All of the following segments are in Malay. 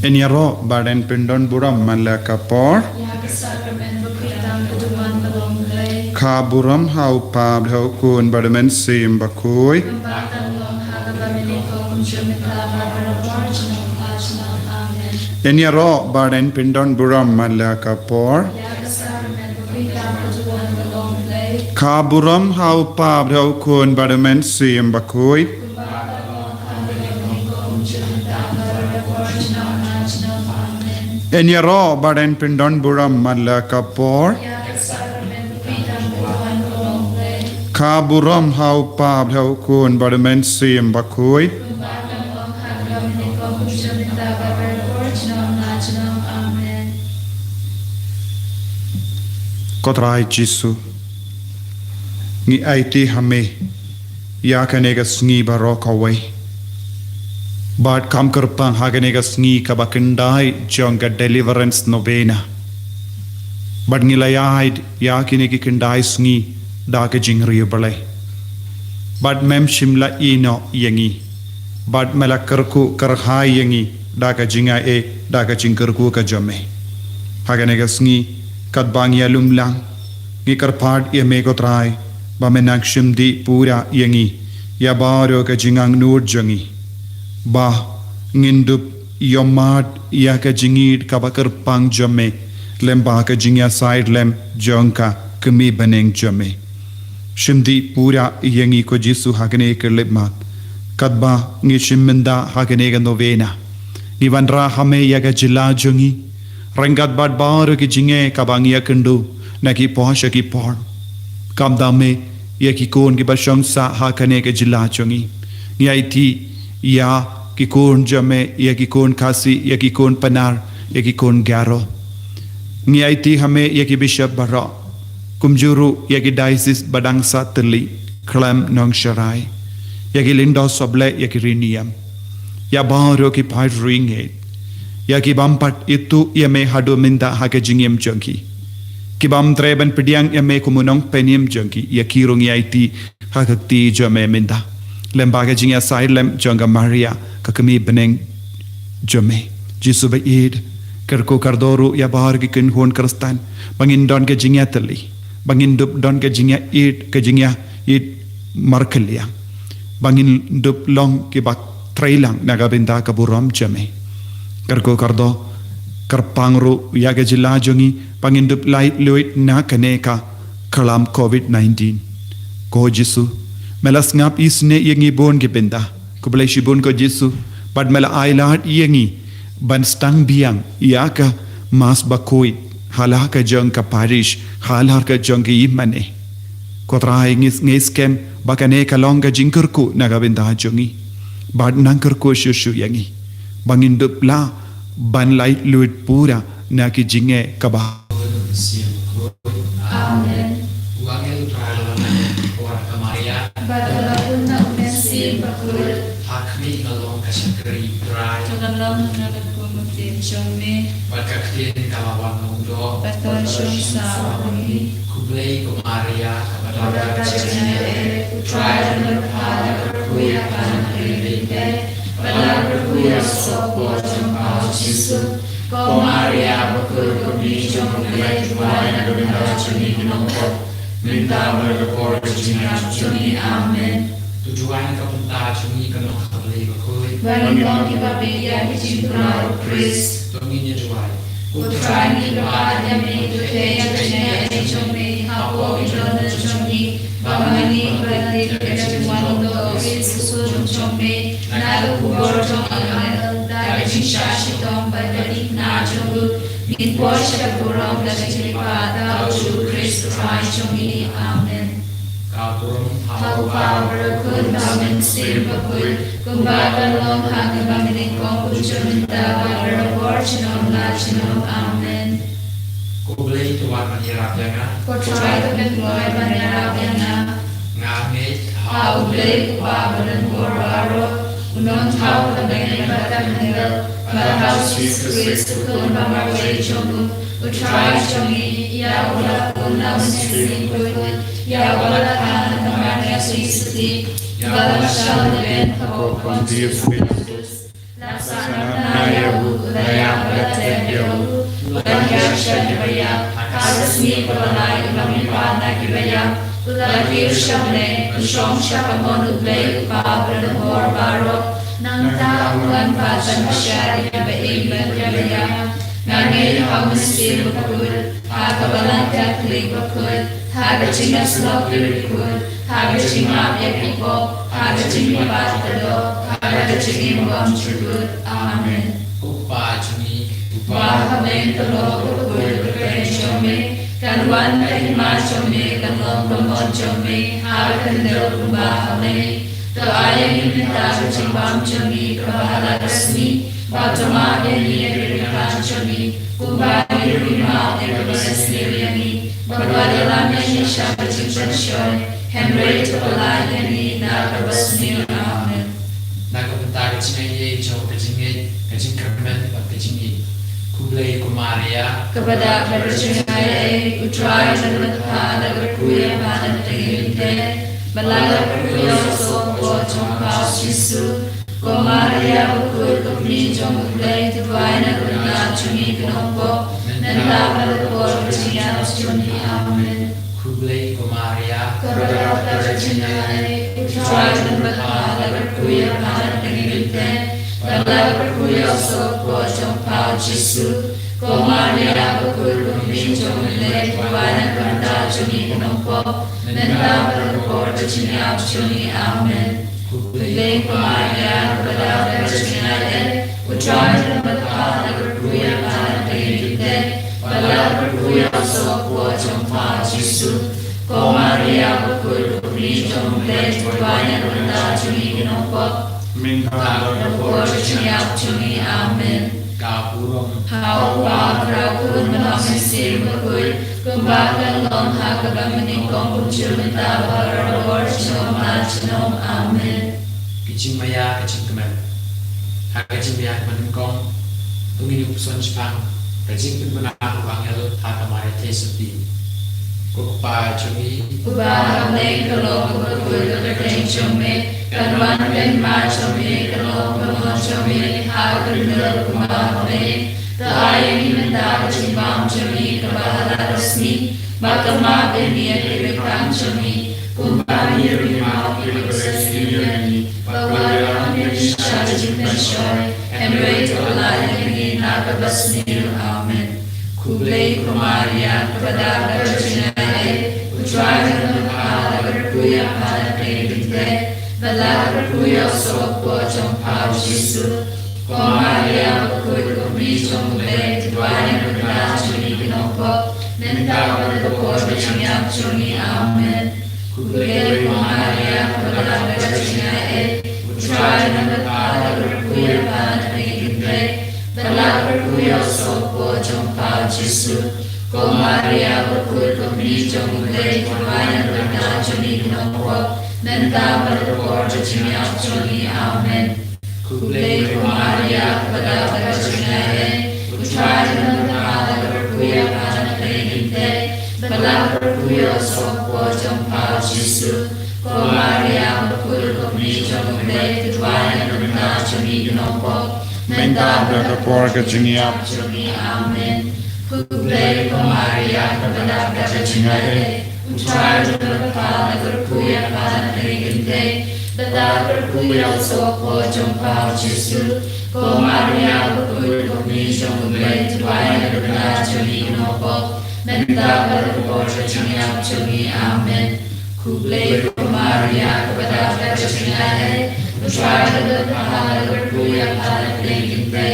Enyaro baden pindon buram malakapor Ka buram hau pab hau kun badamen sim bakui Enyaro baden pindon buram malakapor Ka buram hau pab hau kun badamen sim bakui Enyaro baden pindon buram malakapor Ka buram hau pab hau kun badamen sim bakui Kotrai Jisu Ngi aiti hame Yakanega sngi barokawai Bad kam kerpang haganega sngi kabakindai jonga deliverance novena Bad ngilayahid yakinegi kindai sngi daga jingri balai Bad mem shimla ino yangi Bad malakarku karhai yangi daga jinga daga jingkarku ka jame Haganega sngi kadbang yalum lang Ngi karpad me kotrai Bamenak shimdi pura yangi Yabaro ka jingang nur jangi Ba ngindup yomad yaka jingid kabakar pang jame lemba ka jingya side lem jonka kami baneng jame shimdi pura yangi ko Jisu hagane kerlipmat kadba ngi shimmenda hagane ga novena ni vanra hame yaga jila jongi rangat bad bar ki jinge kabang yakendu naki pohasha ki por kamdame yaki kon ki bashong sa hakane ga jila jongi ni aiti ya ki kon jame ya ki kon kasi ya ki kon panar ya ki kon garo ngi aiti hame ya ki bishop bara kumjuru ya ki diocese badang satli klam nong sharai ya ki lindo soble ya ki riniam ya baro ki pai ringe ya ki bampat itu ya me hadu minda hake jingiem jangki ki bam treben pediang ya me kumunong peniem jangki ya ki rong ya aiti hakakti jame minda lembaga jingya side lem jonga Maria kakami beneng jome Jisu ba id kerko kardoru ya bahar ki kin hon kristan bangin don ke jingya tali bangin dup don ke jingya id markelia bangin dup long ki bak trailang naga binda ka buram jome kerko kardo kerpangru ya ke jila jongi bangin dup light luit na kaneka kalam COVID-19 ko Jisu Melas ngap isne yengi bon ke benda kublai shibun ko Jisu pad mela ailat yengi ban stang biang yaka mas bakoi halaka jong ka parish halaka jong ki imane kotrai ngis kem bakane ka longa jingkerku naga benda jongi bad nangkerku shushu yengi bangin dupla ban light luit pura na ki jinge kaba Amen. Badalapun na umensin bakul Hakmi ngalong kasakari prai Tagalong na nagpumutin siyome Bagkaktin kalawang nungdo Baton siyong sa kami Kublay kumaria kabadaga Badalapun utray na nagpala Kuya ka ng rilinde Badalapun sopo siyong pao Jisu Kumaria bakul kami siyong nagay Tuway na gabinda siyong inongkot Minta berkepor kejingan Amen. Tujuan kepunta cumi kenong kabeli bakui Bangong kibabigyan ijimpra Chris Dominya juai Putrani doa demi tuheya kenya ejome hapo idona jomi bangani balik kejuan do Yesus jomi nalu borjo amal dari shishashi tom badali na jomu min posha burong dari pada uju Kristo jomi amen. Kauturun Hau power kun bamin sirpapul kumbatan long hang bamining kong kujuminta bagara portionom lachinom amen. Kublay tuan manirapyanga Portray the glory manirabyana Ngamit hau blake babaran boraro unon hau kabengay batangal bahau Kristo kun bamaway jomu utray jomi ya wala kun namin kun ya wala kan naman Kristi ya wala siya ben ako Pontius Pilatus laksana na yahu Layang Balatebyo, Layang Shadibaya, Hasasmi Babalai, Lamipana Gibaya, Ulagir Shamne, Ushong Shakamon Ublay, Pabra Hor Baro, Nanta Ulan Patan Shari Baim Yabaya, Nangay Hamasir Bakul, Hagabalan Kakli Bakul, Hagachinga Sloki Bakul, Hagachinga Yakipo, Hagachinga Batado, Hagachinga Bamchugud, Amen. Upa Chuni, Bahamen Talo Bakul, Chome, Kanwan Kahima Chome, Kanlong Kamon Chome, Hagakandel Bahame, the Ayam Hagachingbam Chome, Kabahalasmi, Batama Yanikan Chome, Kubani Rima, Everlasting, Bagadalam Shabbat Shoy, Henry Topalani, Nakabasmi, Amen. Nakapunta Kachinga, Chok Kachinga, Kachinkaman, Kachingi, Kublai Kumaria, Kepada Kachinga, Utrai Janatha, Nagakuya, Panataginte, Balala Kuya, Sopo, Chompa, Shisu, Kumaria, Ukul, Kupni, Chomplay, Divina, Kuna, Chumi, Kanompo, Nandava, the Port, Kachinga, Chumi, Amen. Kublai Kumaria, Kepada Kachinga, Utrai Janatha, Nagakuya, Panataginte, Balala Kuya, Sopo, Chompa, Shisu, Kumaria, Ukul, Kupni, Chomplay, Divina, Kuna, Chumi, Kanompo, Nandava, the Port, Kachinga, Chumi, Amen. Kublai Kumaria, kepada Kachinga, Utrai Janatha, Nagakuya, Panataginte, Balala Kuya, Sopo, Chompa, Shisu, Kumaria, Ukul, Kupni, Chomplay, Divina, Kuna, Chumi, Kanompo, Minta Port, Kachinga, Chumi, Amen. Kapuram, Hawa Krakun Mahamasir Bakul, Kumbakan Long Hakabamaning Kong Chumita Barawar Chom Achnom, Amen. Kichimaya, Kachinkaman, Hakachimaya Mankong, Tunginup Sonchpang, Kachinkan Manakangel, Hakamaya Tesupi, Kukpa Chumi, Ubahamne Kalong Bakul, Katain Chome, Kanwan Kanma Chome, Kalong Kamon Chome, Hakandel Kumahame, the Ayam Manda Chimbam Chome, Kabahalasmi, Bakama Benia Kirikam Chome, Kumbani Rima Kirikasini, Bawara Shadajin Shoy, Henry Tolani, Nakabasni, Amen. Kublai Kumaria, kepada Kachinga, Utrai Janatha, Nagakuya, Panataginte, Balala Kuya, Sopo, Chompa, Shisu, Kumaria, Ukul, Kupni, Chomplay, Divina, Kuna, Chumi, Kanompo, Nandava, the Port, Kachinga, Chumi, Amen. Kublai Kumaria, kepada Kachinga, Utrai Janatha, Nagakuya, Panataginte, Balala Kuya, Sopo, Chompa, Shisu, Kumaria, Ukul, Kupni, Chomplay, Divina, Kuna, Chumi, Kanompo, Nandava, the Port, Kachinga, Chumi, Amen. Kublai Kumaria, kepada Kachinga, Utrai Janatha, Nagakuya, Panataginte, Balala Kuya, Sopo, Chompa, Shisu, Kumaria, Ukul, Kupni, Chomplay, Divina, Kuna, Chumi, Kanompo, Minta Port Kachinga, Chumi, Amen. Kublai Kumaria, kepada Kachinga, Utrai Janatha, Nagakuya, Panataginte, Balala Kuya, Sopo, Chompa, Shisu, Kumaria, Ukul, Kupni, Chomplay, Divina, Kuna, Chumi, Kanompo, Nandava, the Port, Kachinga, Chumi, Amen. Kublai Kumaria, kepada Kachinga, Utrai Janatha, Nagakuya, Panataginte,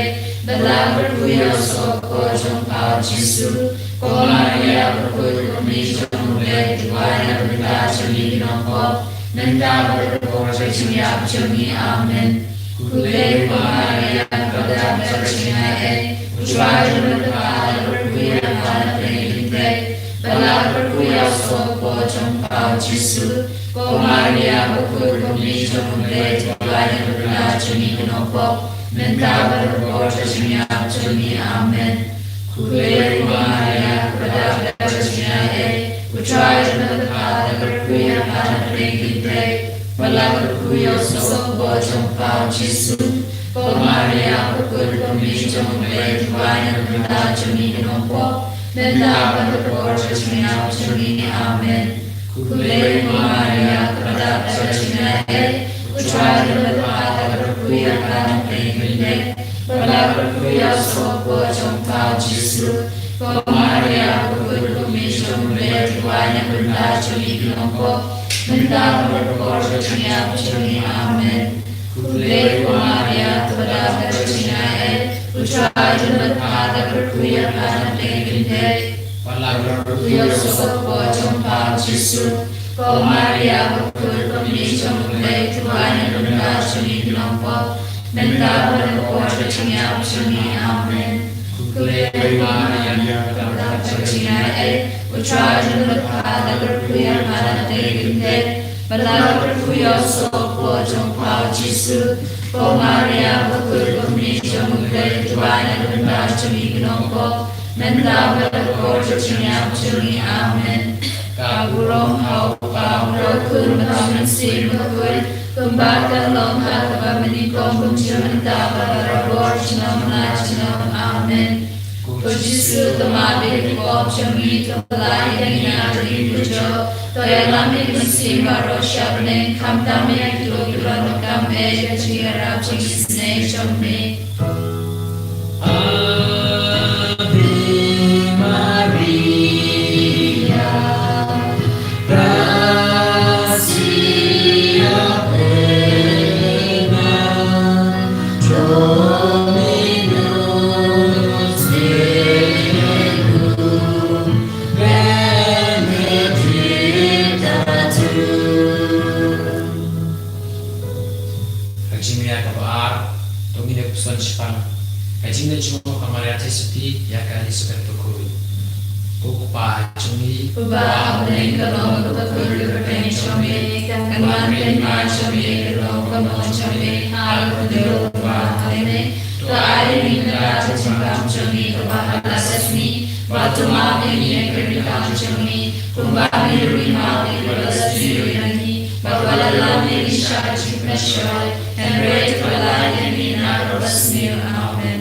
Balala Kuya, Sopo, Chompa, Shisu, Kumaria, Ukul, Kupni, Chomplay, Divina, Kuna, Chumi, Kanompo, Nandava, the Port, Kachinga, Chumi, Amen. Kublai Kumaria, kepada Kachinga, Utrai Janatha, Nagakuya, Panataginte, Balala Kuya, Sopo, Chompa, Shisu, Kumaria, Ukul, Kupni, Chomplay, Divina, Kuna, Chumi, Kanompo, Nandava, the Port, Kachinga, Chumi, Amen. Kublai Kumaria, kepada Kachinga, Utrai Janatha, Nagakuya, Panataginte, Balala Kuya, Sopo, Chompa, Shisu, Cô Maria có cơn có mi trong lệ vài năm chúng ta cho mi cái nông quốc nên ta vẫn được gọi cho chúng nhau cho mi amen. Cụ lệ của Maria có đáp cho chúng ta ấy của trai được bất hạ ta được quy ở cả năm tình mình đấy và là được quy ở số của trong phao Giêsu. Cô Maria có cơn có mi trong lệ vài năm chúng ta cho mi cái nông quốc nên ta vẫn được gọi cho chúng nhau cho mi amen. Lei của Maria tôi đã phải trình ai tôi trai cho bất hạ đã được quy ở cả năm tình mình đấy và là được quy ở số của trong phao Giêsu. Cô Maria có cơn có mi trong lệ vài năm chúng ta cho mi cái nông quốc nên ta vẫn được gọi cho chúng nhau cho mi amen. Lei của Maria tôi đã phải trình ai tôi trai cho bất hạ đã được quy ở cả năm tình mình đấy và là được quy ở số của trong phao Giêsu. Cô Maria có cơn có mi trong lệ vài năm chúng ta cho mi cái nông quốc nên ta vẫn được gọi cho chúng nhau cho mi amen. Cả bu rong hậu vào rồi cơn mà ta mình xin mà cười kembangkan lòng hạt và mình con cùng cho mình ta và ra gọi cho nó amen. Cô Giêsu ta mà biết có cho mi ta lại những nhà đi của cho tôi làm mình xin và rồi sắp nên khám ta mình tôi là nó cảm ơn cho chị ra chính này cho mình. Và nên có lòng của tôi được khen cho mình, căn bản khen mai cho mình, lòng có mong cho mình, hai của điều và hai này, tôi ai mình đã cho chúng ta cho mình, và là set me, và tôi mà mình nhận cái việc làm cho mình, cũng ba mình bị mà mình và là suy nghĩ, và là làm mình đi sai chúng ta sai, and great và là những mình nào đó nhiều amen.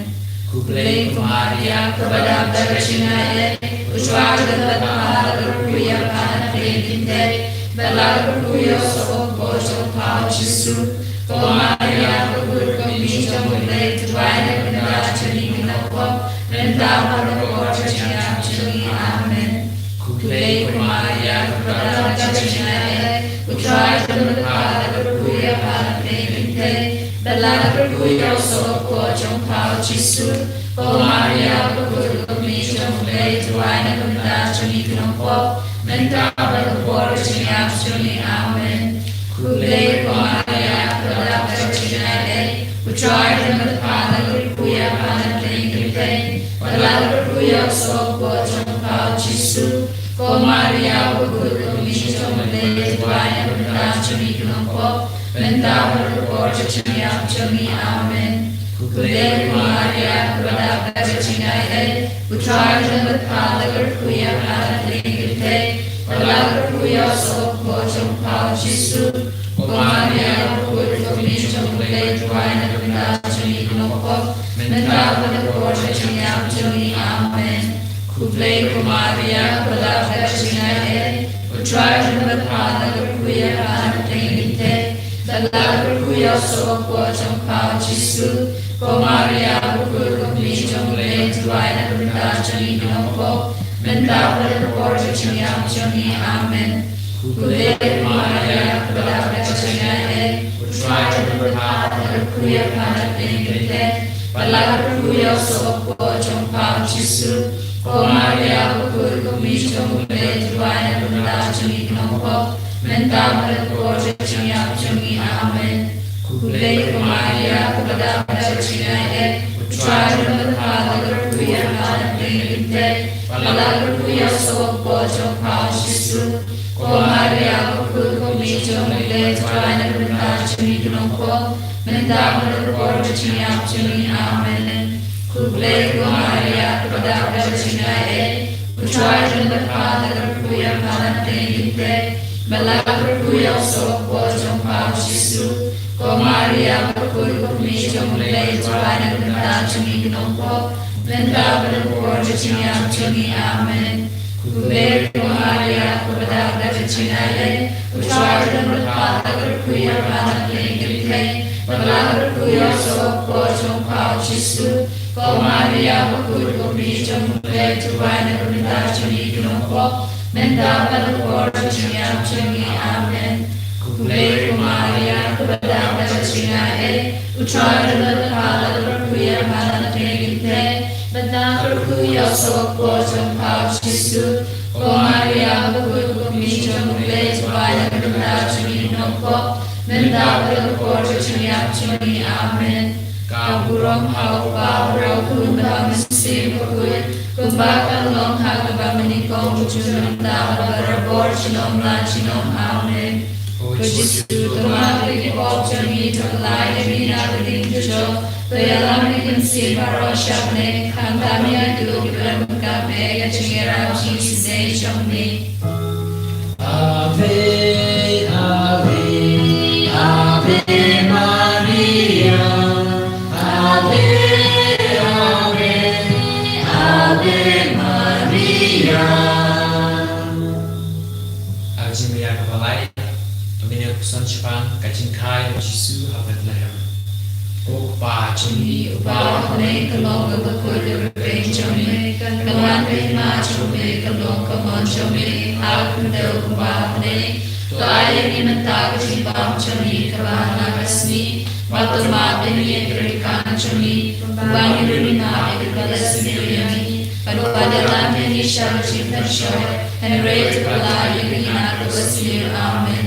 Kuplay của Maria kepada Virginia, ucap dan berhala berkuya karena pengintai, belah berkuya sokong trong phao Giêsu. Cô Maria berkumi trong mulai tuai dan benda jenis kenapa, dan tahu berkor sejak jenis amen. Kuplay của Maria kepada Virginia, ucap dan berhala berkuya karena pengintai, belah berkuya sokong trong phao Giêsu. Cô Maria berkumi trong mulai tuai dan benda jenis kenapa, dan tahu berkor sejak jenis amen. Kuplay của Maria kepada Virginia, ucap dan berhala berkuya karena pengintai, belah berkuya sokong trong phao Giêsu. Cô Maria berkumi trong mulai tuai dan benda jenis kenapa, dan tahu berkor sejak jenis amen. Kuplay của Maria kepada Virginia, ucap dan berhala berkuya karena pengintai, belah berkuya sokong trong phao Giêsu. Cô Maria berkumi trong mulai tuai dan benda jenis kenapa, dan tahu berkor sejak jenis amen. Kuplay của Maria kepada Virginia, ucap dan berhala berkuya karena pengintai, belah berkuya sokong trong phao Giêsu. Cô Maria berkumi trong mulai tuai dan benda jenis kenapa, dan tahu berkor sejak jenis amen. Kuplay của Maria kepada Virginia, ucap dan berhala berkuya karena pengintai, belah berkuya sokong trong phao Giêsu. Cô Maria berkumi trong mulai tuai dan benda jenis kenapa, dan tahu berkor sejak jenis amen. Kuplay của Maria kepada Virginia, ucap dan berhala berkuya karena pengintai, belah berkuya sokong trong phao Giêsu. Cô Maria berkumi trong mulai tuai dan benda jenis kenapa, dan tahu berkor sejak jenis amen. Kuplay của Maria kepada Virginia, ucap dan berhala berkuya karena pengintai, belah berkuya sokong trong phao Giêsu. Ko Maria Bakul Kumi Jomle Tuana Gunda Chumi Gnompo Venda Badapur Chinya Chumi Amen Kule Ko Maria Kubada Gachinaye Uchardan Bata Kuya Bana Gilke Bala Kuya So Chong Pao Chisu Ko Maria Bakul Kumi Jomle Tuana Gunda Chumi Gnompo Venda Badapur Chinya Chumi Amen Kule Maria Kubada Gachinaye Uchardan Bata Kuya Bana Gilke Bala Kuya So Chong Pao Chisu Ko Maria Bakul Kumi Jomle Tuana Gunda Chumi Gnompo Venda Badapur Chinya Chumi Amen Kaburong Hau Pao Rau Kumbang Sim Bakul Kumbakan Long Hagabang Manikong Chunanda Barabor Chinom La Chinom Amen Kujisu Tumari Kipop Chami Tuklai Devina Kadinjo Tuyalam Nikinsi Baro Shabne Kantamia Dukibram Kape Yachira Chise Chomni Ave, Ave, Ave Maria, Ave, Ave, Ave Maria. Ajimia Kabalai, Dominic Sunshpan, Kachinkai, Jisu, Bethlehem. Okpa Chumi, Upa Hane Kalonga Bakul Rebe Chomni Kalan Rima Chomni Kalong Kamon Chomni Akundel Upa Hane Tuaya Nimantaka Chibam Chomni Kabana Rasmi Matuma Bini Ekrikan Chomni Bangi Rumina Ekikalasmi Yami Padala Mini Sharachim Shoy and Rate Pala Yagina Kabasmi Amen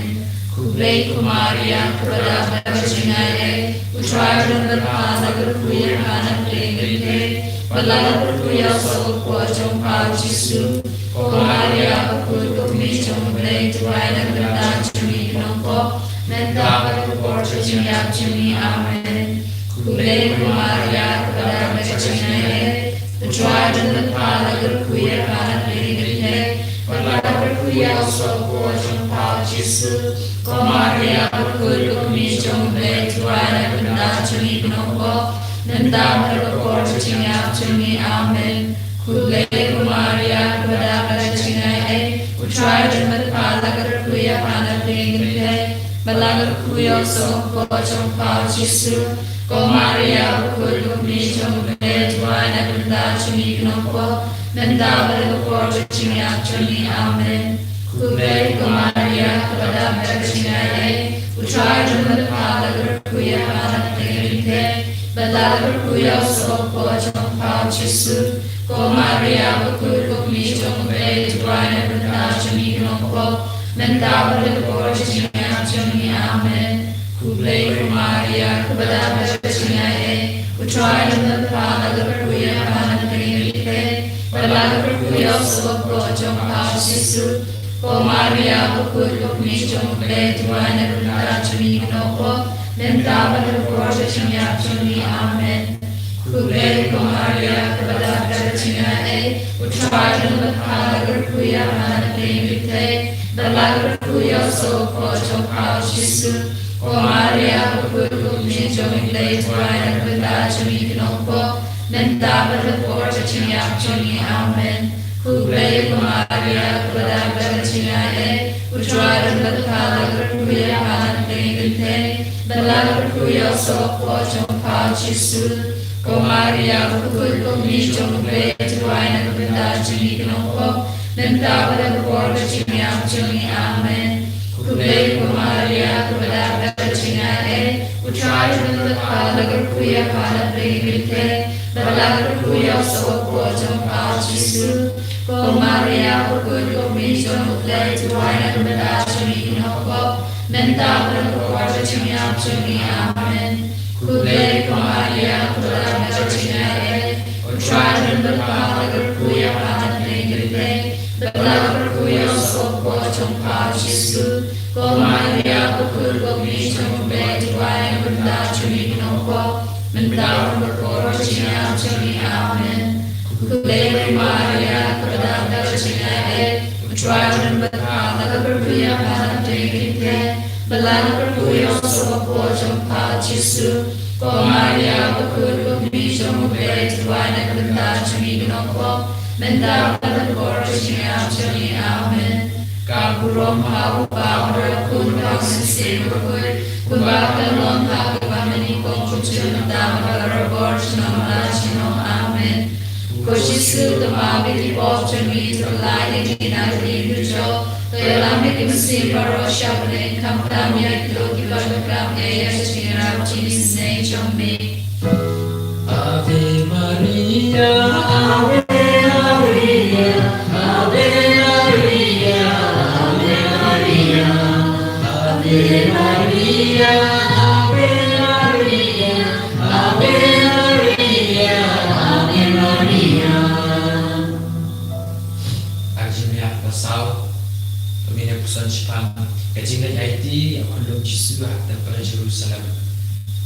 Kublai Kumaria Kubada Bajinaye Uchardan Bala Kuya Kana Plegate Bala Kuya So Chong Pao Chisu Kumaria Bakul Kumi Jomle Tuana Gunda Chumi Gnompo Menda Bakul Chinya Chumi Amen Kublai Kumaria Kubada Bajinaye Uchardan Bala Kuya Kana Plegate Bala Kuya So Chong Pao Chisu Ko Maria Bakul Kumi Jomle Tuana Gunda Chumi Gnompo Nanda Bakul Chinya Chumi Amen Kule Maria Kubada Gachinaye Uchardan Bala Kuya Kana Plegate Bala Kuya So Chong Pao Chisu Ko Maria Bakul Kumi Jomle Tuana Gunda Chumi Gnompo Nanda Bakul Chinya Chumi Amen Kule Maria Kubada Gachinaye Uchardan Bala Kuya Kana Plegate Bala Kuya So Chong Pao Chisu Ko Maria Bakul Kumi Jomle Tuana Gunda Chumi Gnompo Nanda Bakul Chinya Chumi Amen Kule Maria Kubada Gachinaye Uchardan Bala Kuya Kana Plegate Bala Kuya So Chong Pao Chisu Ko Maria Bakul Kumi Jomle Tuana Gunda Chumi Gnompo Nanda Bakul Chinya Chumi Amen Kule Maria Kubada Gachinaye Uchardan Bala Kuya Kana Plegate Bala Kuya So Chong Pao Chisu Ko Maria Bakul Kumi Jomle Tuana Gunda Chumi Gnompo Nanda Bakul Chinya Chumi Amen Kule Maria Kubada Gachinaye Uchardan Bala Kuya Kana Plegate Bala Kuya So Chong Pao Chisu Ko Maria Bakul Kumi Jomle Tuana Gunda Chumi Gnompo Nanda Bakul Chinya Chumi Amen Kule Maria Kubada Gachinaye Uchardan Bala Kuya Kana Plegate Bala Kuya So Chong Pao Chisu Ko Maria Bakul Kumi Jomle Tuana Gunda Chumi Gnompo Nanda Bakul Chinya Chumi Amen Kule Maria Kubada Gachinaye Uchardan Bala Kuya Kana Plegate Bala Kuya So Chong Pao Chisu Ko Maria Bakul Kumi Jomle Tuana Gunda Chumi Gnompo Nanda Bakul Chinya Chumi Amen Kule Maria Kubada Gachinaye Uchardan Bala Kuya Kana Plegate Bala Kuya So Chong Chisu, Ko Maria, Bakul, Gumi, Jomu, Bere, Tuana, Kunda, Chumi, Gnoko, Menda, Padakor, Chimia, Chumi, Amen. Kaburom, Hau, Bawra, Kun, Hausen, Silverwood, Kubaka, Long, Hau, Bamani, Kochun, Damara, Borchno, Lachino, Amen. Koshisu, the Mabili, Chumi, to Light, in Agri, Jo, the Islamic Simba, Shabane, Kamtamia, Loki, Vakam, Ayashira, Jesus, name, Chumi. Ave Maria, Ave Maria, Ave Maria, Ave Maria, Ave Maria, Ave Maria, Ave Maria, Ave Maria. Arjuna Pasau, Pemina Pusan Jepang, Kajingan Haiti, Akulum Jisu, Tempat Jerusalem.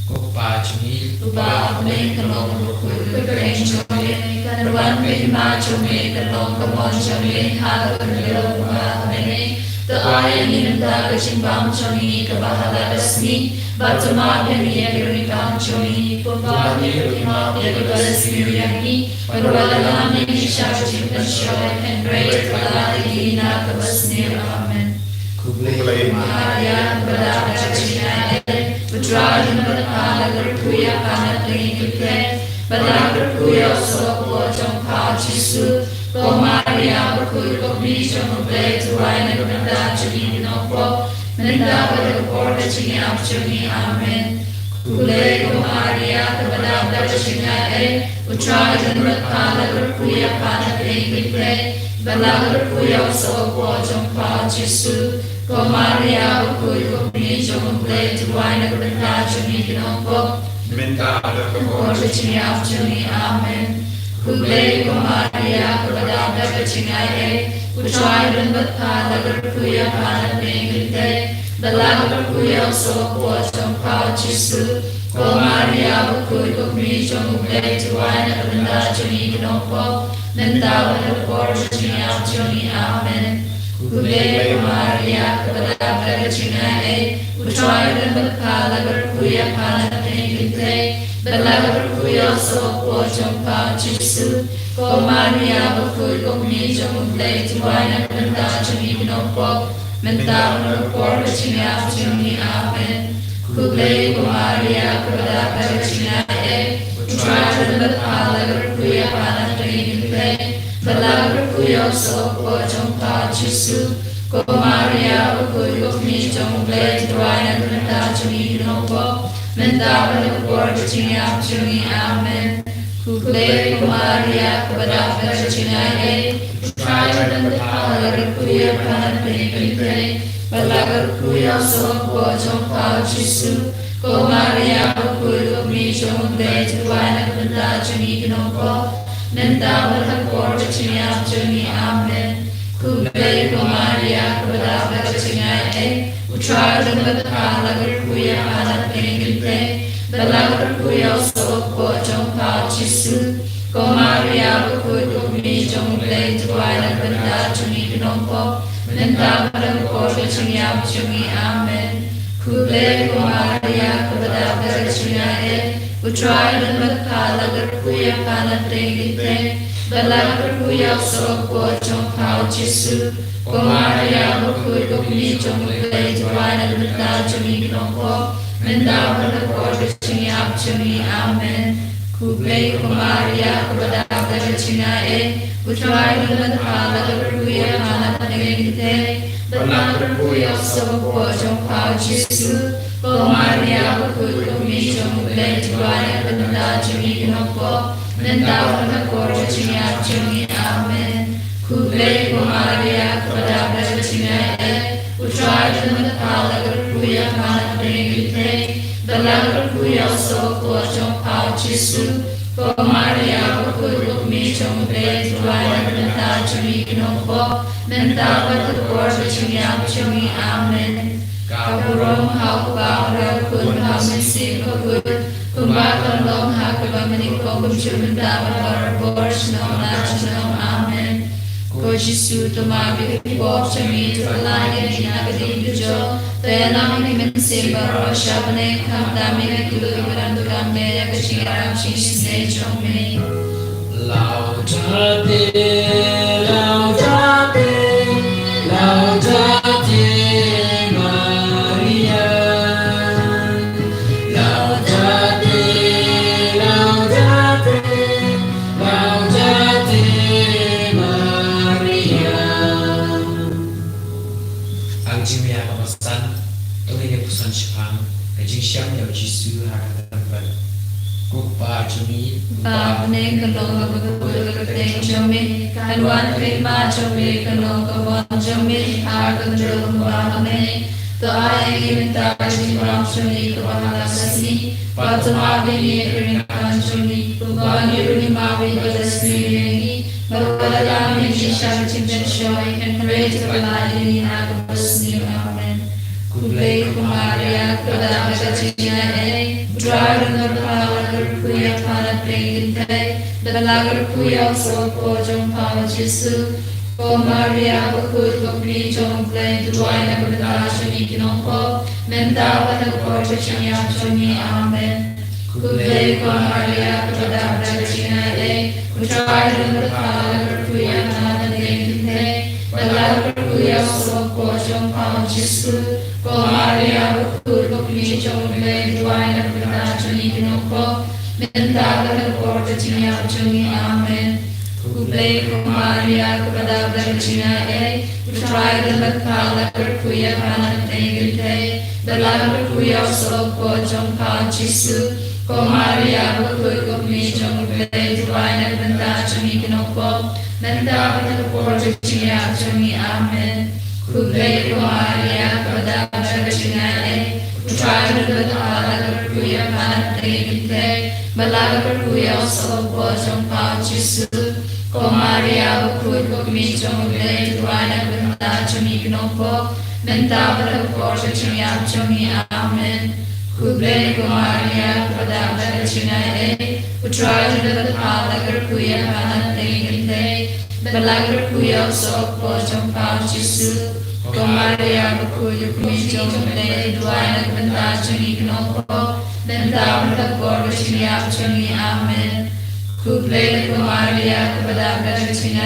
Kopa Chumi, Uba Ame Kalong Rukul, Bereng Chome, Karwan Pehima Chome, Kalong Kamon Chome, Halun Yellow Ame, the Iron in the Chimbam Chome, Kabahala Dasmi, Batama Pemia Kirikam Chome, Pumba Kirima, Yagasmiriaki, Parwalami, Shashim and Shoy, and Great Kaladina, Kabasnir, Amen. Kublai Maria, Badachina, Putrajan Badakala, Kuya Kana, Playing, Badaka Kuya, Soko, Jompa, Chisu, Go Maria, Bakuko, Bijam, Blade, to Ryan, and Dachi, Noko, Menda, the Porta, China, Chumi, Amen. Kule, Go Maria, the Badaka China, Putrajan Badakala, Kuya Kana, Playing, Badaka Kuya, Soko, Jompa, Chisu, Go Maria, Bakuko, Bijam, Blade, to Ryan, and Dachi, Noko, Menda, Porta, China, Chumi, Amen. Kule, Go Maria, Badaka China, Putrajan Badakala, Kuya Kana, Playing, Badaka Kuya, Soko, Jompa, Chisu, Go Maria, Bakuko, Bijam, Blade, to Ryan, and Dachi, Noko, Menda, the Porta, China, Chumi, Amen. Kule, Go Maria, Badaka China, Putrajan Badakala, Kuya Kana, Playing, Badaka Kuya, Soko, Jompa, Chisu, Go Maria, Bakuko, Bijam, Blade, to Ryan, and Dachi, Noko, Menda, the Porta, China, Chumi, Amen. Kule, Go Maria, Badaka China, Putrajan Badakala, Kuya Kana, Playing, Badaka Kuya, Soko, Jompa, Chisu, Go Maria, Bakuko, Bijam, Blade, to Ryan, and Dachi, Noko, Menda, the Porta, China, Chumi, Amen. Kule, Go Maria, Badaka China, Putrajan Badakala, Kuya Kana, Playing, Badaka Kuya, Soko, Jompa, Chisu, Go Maria, Bakuko, Bijam, Blade, to Ryan, and Dachi, Noko, Menda, the Porta, China, Chumi, Amen. Kule, Go Maria, Badaka China, Putrajan Badakala, Kuya Kana, Playing, Badaka Kuya, Soko, Jompa, Chisu, Go Maria, Bakuko, Bijam, Blade, to Ryan, and Dachi, Noko, Menda, the Porta, China, Chumi, Amen. Kule, Go Maria, Badaka China, Putrajan Badakala, Kuya Kana, Playing, Badaka Kuya, Soko, Jompa, Chisu, Go Maria, Bakuko, Bijam, Blade, to Ryan, and Dachi, Noko, Menda, the Porta, China, Chumi, Amen. Kule, Go Maria, Badaka China, Putrajan Badakala, Kuya Kana, Playing, Badaka Kuya, Soko, Jompa, Chisu, Go Maria, Bakuko, Bijam, Blade, to Ryan, and Dachi, Noko, Menda, the Porta, China, Chumi, Amen. Kule, Go Maria, Badaka China, Putrajan Badakala, Kuya Kana, Playing, Badaka Kuya, Soko, Jompa, Chisu, Go Maria, Bakuko, Bijam, Blade, to Ryan, and Dachi, Noko, Menda, the Porta, China, Chumi, Amen. Kaburom, Hau, Bawra, Kun, Hausen, Silverwood, Kumbaka, Long, Hakabamani, Kokum, Chumenda, Bawra, Borchno, Lachno, Amen. Koshisu, Tomabi, Bob, Chami, to Alaya, Gina, kadi dujo Tena himen seba shabane kamdame kulu ibarandu kambe kachiram shishne chome Lao jate Lao jate Lao jate Maria Lao jate Lao jate Lao jate Maria Ang jimya kamasan Tuloy pusan siyang Ajing siyang yaw Jisu hakatampan Kupa jumi Pavne kalonga bhagavate jame Kanwan prema jame kalonga van jame Akandro vahame To aaye gimita jivam shani kavala sasi Patama vini krinkan jami Puvani runimave vadasmi Bhagavadami jisham chimjan shoy And pray to the Lady Nagavasni Amen Kuble Kumaria Kadavajachina Dragon of Power Kuya Pana Preginte Dalagar Kuya So Pojong Pava Jesu O Maria Bakud Bakri Jong Play Duaina Kadashani Kinoko Mendava the Portachania Choni Amen Kuble Kumaria Kadavajachina Dragon of Power Kuya Pana Preginte Dalagar Kuya So Pojong Pava Jesu Maria Bakur Bakri Jong Play Duaina Kadashani Kinoko Mendava the Portachania Choni Amen Kuble Maria Kadavajachina Dragon of Power Kuya Pana Preginte Dalagar Kuya So Pojong Pava Jesu Maria Bakur Bakri Jong Play Duaina Kadashani Kinoko Mendava the Portachania Choni Amen Kuble Maria Kadavajachina Dragon of Power Kuya Pana Preginte Dalagar Kuya So Pojong Pava Jesu Maria Bakur Bakri Jong Play Duaina Kadashani Kinoko Mendava the Portachania Choni Amen Kuble Maria Kadavajachina Dragon of Power Kuya Pana Preginte Dalagar Kuya So Pojong Pava Jesu Maria Bakur Bakri Jong Play Duaina Kadashani Kinoko Mendava the Portachania Choni Amen Kuble Maria Kadavajachina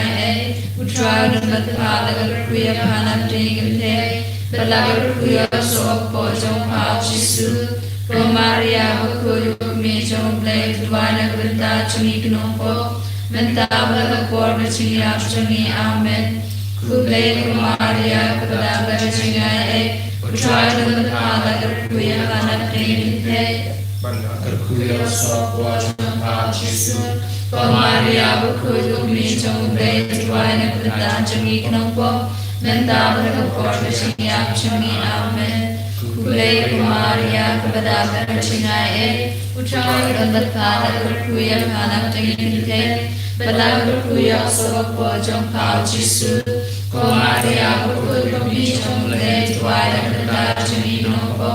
Dragon of Power Kuya Pana Preginte Dalagar Kuya So Pojong Pava Jesu Maria Bakur Bakri Jong Play Duaina Kadashani Kinoko Mendava the Portachania Choni Amen Kuble Maria Kadavajachina Dragon of Power Kuya Pana Preginte Dalagar Kuya So Pojong Pava Jesu Maria Bakur Bakri Jong Play Duaina Kadashani Kinoko Mendava the Portachania Choni Amen Kuble Maria Kadavajachina Dragon of Power Kuya Pana Preginte Dalagar Kuya So Pojong Pava Jesu Maria Bakur Bakri Jong Play Duaina Kadashani Kinoko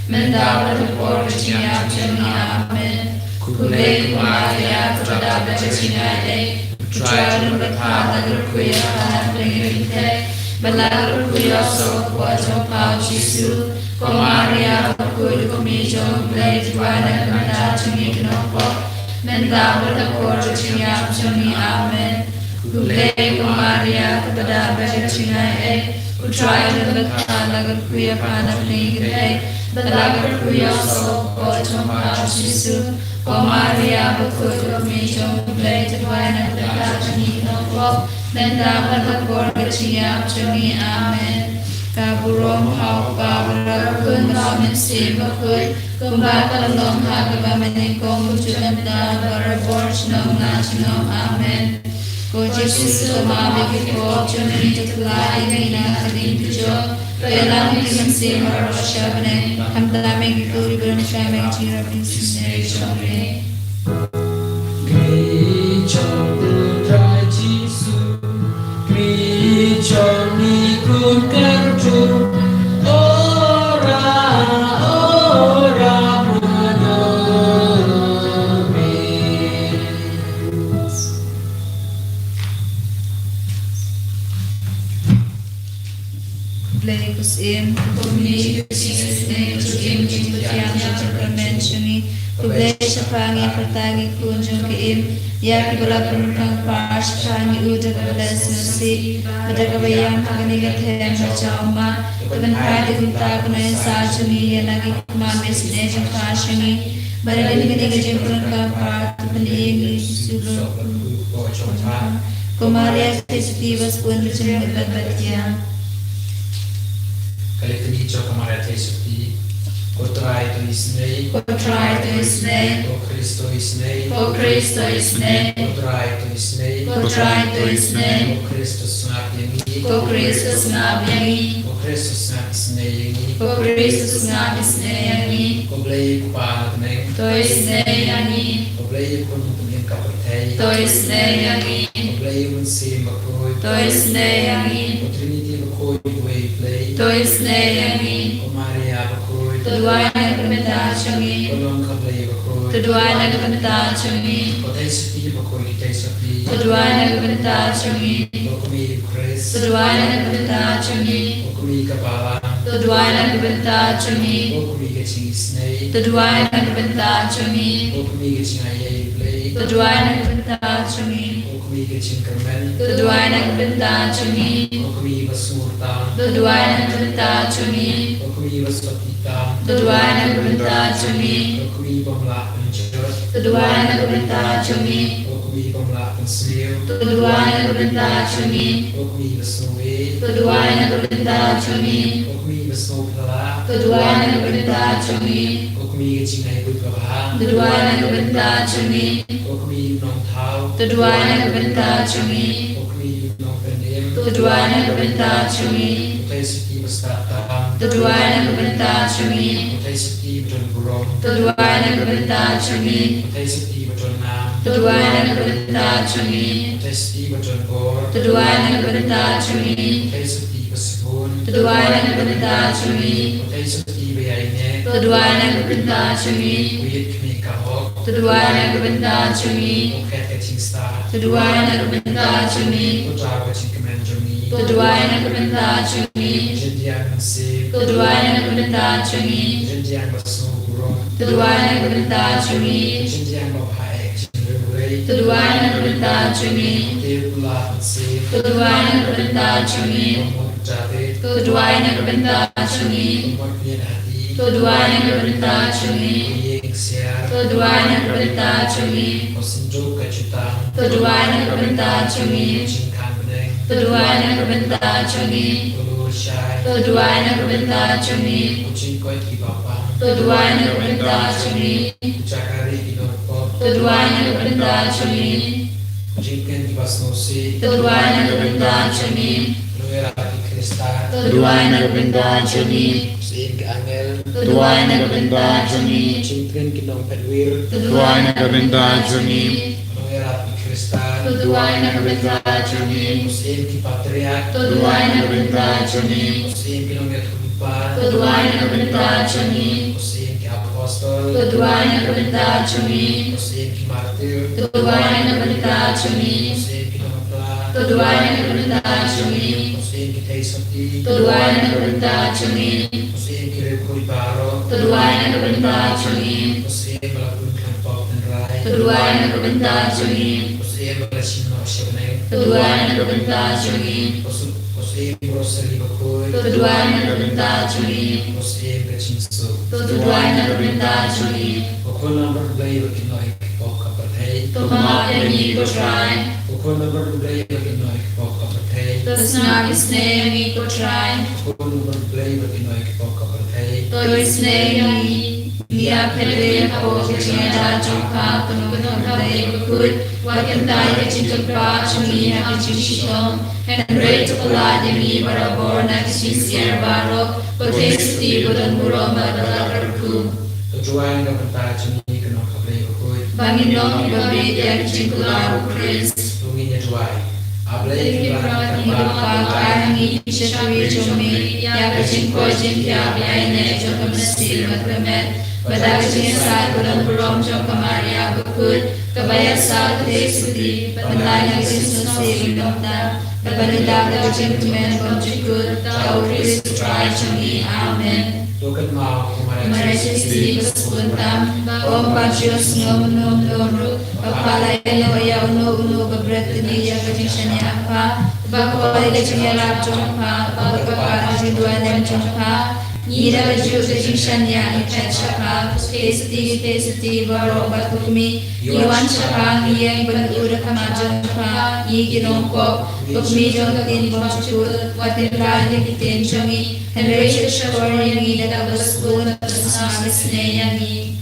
Mendava the Portachania Choni Amen Kuble Maria Kadavajachina Dragon of Power Kuya Pana Preginte Dalagar Kuya So Pojong Pava Jesu Maria Bakur Bakri Jong Play Duaina Kadashani Kinoko Mendava the Portachania Choni Amen Kuble Maria Kadavajachina Dragon of Power Kuya Pana Preginte Dalagar Kuya So Pojong Pava Jesu Maria Bakur Bakri Jong Play Duaina Kadashani Kinoko Mendava the Portachania Choni Amen Kaburom Hau Pavara Kun Ramin Siva Kun Kumbaka Long Hagavamane Kom Chudamda Vara Borch No Nachino Amen Ko Jesus Tomame Kiko Chunri Tukla Ina Kadim Pujo Velang Kiman Siva Roshavane Hamdame Kikuri Burn Shamang Chira Prinsine Chomre Krichon Putra Jesu Krichon Nikun Kerju Ora Ora Blay kusim kumni kusim kusim kusyam permen chuni kuble shapangi patangi kunjung kim ya kibala penumpang pas pangi udah kebelas nusi pada kebayang kagani kethem macama teman hadi gunta kunai sajuni ya lagi kumamis nejeng pasini badan ini kejeng perangkap part pening sulu Kumaria festivas pun berjumpa berbahagia. Kali ini coba kemarin tersebut, Kotra itu isnei, Kotra itu isnei, Ko Kristo isnei, Ko Kristo isnei, Kotra itu isnei, Kotra itu isnei, Ko Kristus ngapiangi, Ko Kristus ngapiangi, Ko Kristus ngapisnei, Ko Kristus ngapisnei, Ko blei kupahat neng, To isnei yangi, Ko blei pun punya kapertai, To isnei yangi, Ko blei pun si makoi, To isnei yangi, Ko Trinity makoi way play, To isnei yangi, Ko Maria makoi, Tuduai na kabenta chungi, Ko long kablei makoi, Tuduai na kabenta chungi, Ko teisati makoi teisati, Tuduai na kabenta chungi, Ko kumi Chris, Tuduai na kabenta chungi, Ko kumi kapala, Tuduai na kabenta chungi, Ko kumi kecing isnei, Tuduai na kabenta chungi, Ko kumi kecing ayai play, Tuduai na kabenta chungi, Ko kumi kecing kermen, Tuduai na kabenta chungi, Ko kumi basurta, Tuduai na kabenta chungi, Ko kumi baswatita, Tuduai na kabenta chungi, Ko kumi pamla penjor, Tuduai na kabenta chungi, Ko kumi pamla pensmir, Tuduai na kabenta chungi, Ko kumi basnowe, Tuduai na kabenta chungi, Ko kumi basnopala, Tuduai na kabenta chungi, Ko kumi kecing ayai butkabaha, Tuduai na kabenta chungi, Ko kumi nong thau, Tuduai na kabenta chungi, Ko kumi nong pendem, Tuduai na kabenta chungi, Utai seti bastata, Tuduai na kabenta chungi, Utai seti beton burong, Tuduai na kabenta chungi, Utai seti beton nam, Tuduai na kabenta chungi, Utai seti beton bor, Tuduai na kabenta chungi, Utai seti basibun, Tuduai na kabenta chungi, Utai seti bayainya, Tuduai na kabenta chungi, Uyit kami kahok, Tuduai na kabenta chungi, Uket kecing star, Tuduai na kabenta chungi, Utra kecing kemen jongi, Tuduai na kabenta chungi, Jendian mensip, Tuduai na kabenta chungi, Jendian basno burong, Tuduai na kabenta chungi, Jendian babae cenderung, Tuduai na kabenta chungi, Dia pula mensip, Tuduai na kabenta chungi, Umur jahit, Tuduai na kabenta chungi, Umur pian hati, Tuduai na kabenta chungi, Uyeng siar, Tuduai na kabenta chungi, Osinjo kecutang, Tuduai na kabenta chungi, Cingkan beneng, Tuduai na kabenta chungi, Ulur syai, Tuduai na kabenta chungi, Kucing koi ki bapang, Tuduai na kabenta chungi, Ucakari inorpot, Tuduai na kabenta chungi, Kucingkan ki basnosi, Tuduai na kabenta chungi, Luera ki krista, Tuduai na kabenta chungi, Sin ki angel, Tuduai na kabenta chungi, Cingkan ki nong pedwir, Tuduai na kabenta chungi, Luera ki krista, Tuduai na kabenta chungi, Sin ki patriak, Tuduai na kabenta chungi, Sin ki nong yatupa, Tuduai na kabenta chungi, Sin ki apostol, Tuduai na kabenta chungi, Sin ki martir, Tuduai na kabenta chungi, Sin ki nong pla, Tuduai na kabenta chungi, Sin ki teisati, Tuduai na kabenta chungi, Sin ki rekuri baro, Tuduai na kabenta chungi, Sin melakukan kelompok dan rai, Tuduai na kabenta chungi, Sin melakukan nosyoneng, Tuduai na kabenta chungi, Sin merosali bakoi, Tuduai na kabenta chungi, Sin kecingsu, Tuduai na kabenta chungi, Pukul nomor belai bagi noi pok kapertai, Tumaha yangi ko try, Pukul nomor belai bagi noi pok kapertai, Tasna isne yangi ko try, Pukul nomor belai bagi noi pok kapertai, To isne yangi, Mia pedwe ko kechina jongka kuno kare kut, Wakin tai kecing pa chungi na kecing shitong, And break to palad yangi barabor na kecing siar barok, Potesti budan muro madalakarku, Tujuan yang bertajuk ini kena kaplay bakoi, Bangin babit ya kecing kularu Chris, tunginya juai, ablay Kibrat ni kapag ni Shatwi Chumi, Ya kecing ko jin kya biay ne jokam nastil matkamet, Badagin sa kulang burong jong kamaria bukud, kabaya sa tesudi, patalay ng Jesus sa ilongda, kabalida ka jing tumen bong jikud, tao Kristo try jong Amen. Tukat mau Maresis di kespuntam, om pacios nom nom loro, papalay no ya uno babret di ya kajing apa, bakwai kajing ya lap jong pa, bakapa kajing dua nem jong pa. Nira baju kejingsan yang ikat syakal, teseti baru batukmi, iwan syakal yang benur kamajon pa, yigirong kok, tukmi jong tin bongcur, watin lagi kitin jongi, henry syakor yang ida kabas pun terus yang ni.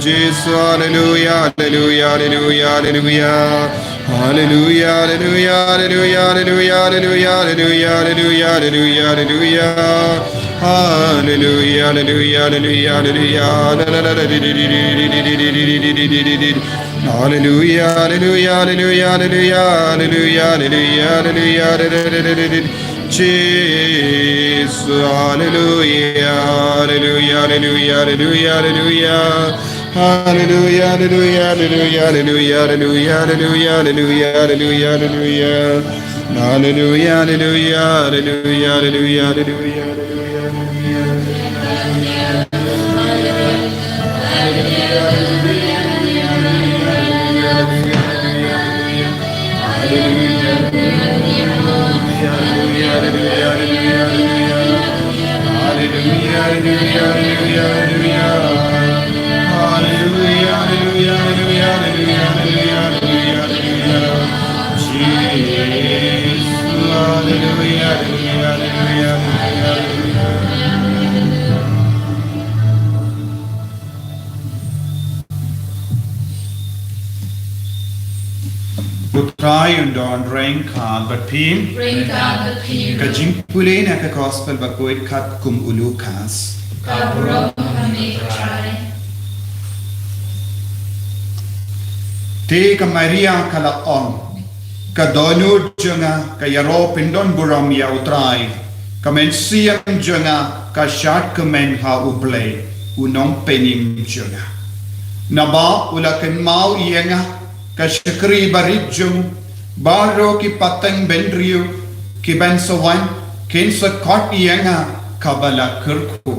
Jesus, hallelujah, hallelujah, hallelujah, hallelujah, hallelujah, hallelujah, hallelujah, hallelujah, hallelujah, hallelujah, hallelujah, hallelujah, hallelujah, hallelujah, hallelujah, hallelujah, hallelujah, hallelujah, Jesus, hallelujah, hallelujah, hallelujah, hallelujah, hallelujah. Hallelujah, hallelujah, hallelujah, hallelujah, hallelujah, hallelujah, hallelujah, hallelujah, hallelujah. Hallelujah, hallelujah, hallelujah, hallelujah, hallelujah, hallelujah, hallelujah, hallelujah. John Rain Khan but Pim Bring down the people. Kajing Pulin at the Gospel Bakoit Kat Kum Ulukas. Kaburong kami try. Te ka Maria kala on ka donu junga ka yaro pindon buram ya utrai ka men siam junga ka shat ka men ha ublay unong penim junga naba ula ken mau yenga ka shakri barit jung baro ki pateng benriu ki ben sawan ken sa kot yenga ka bala kirku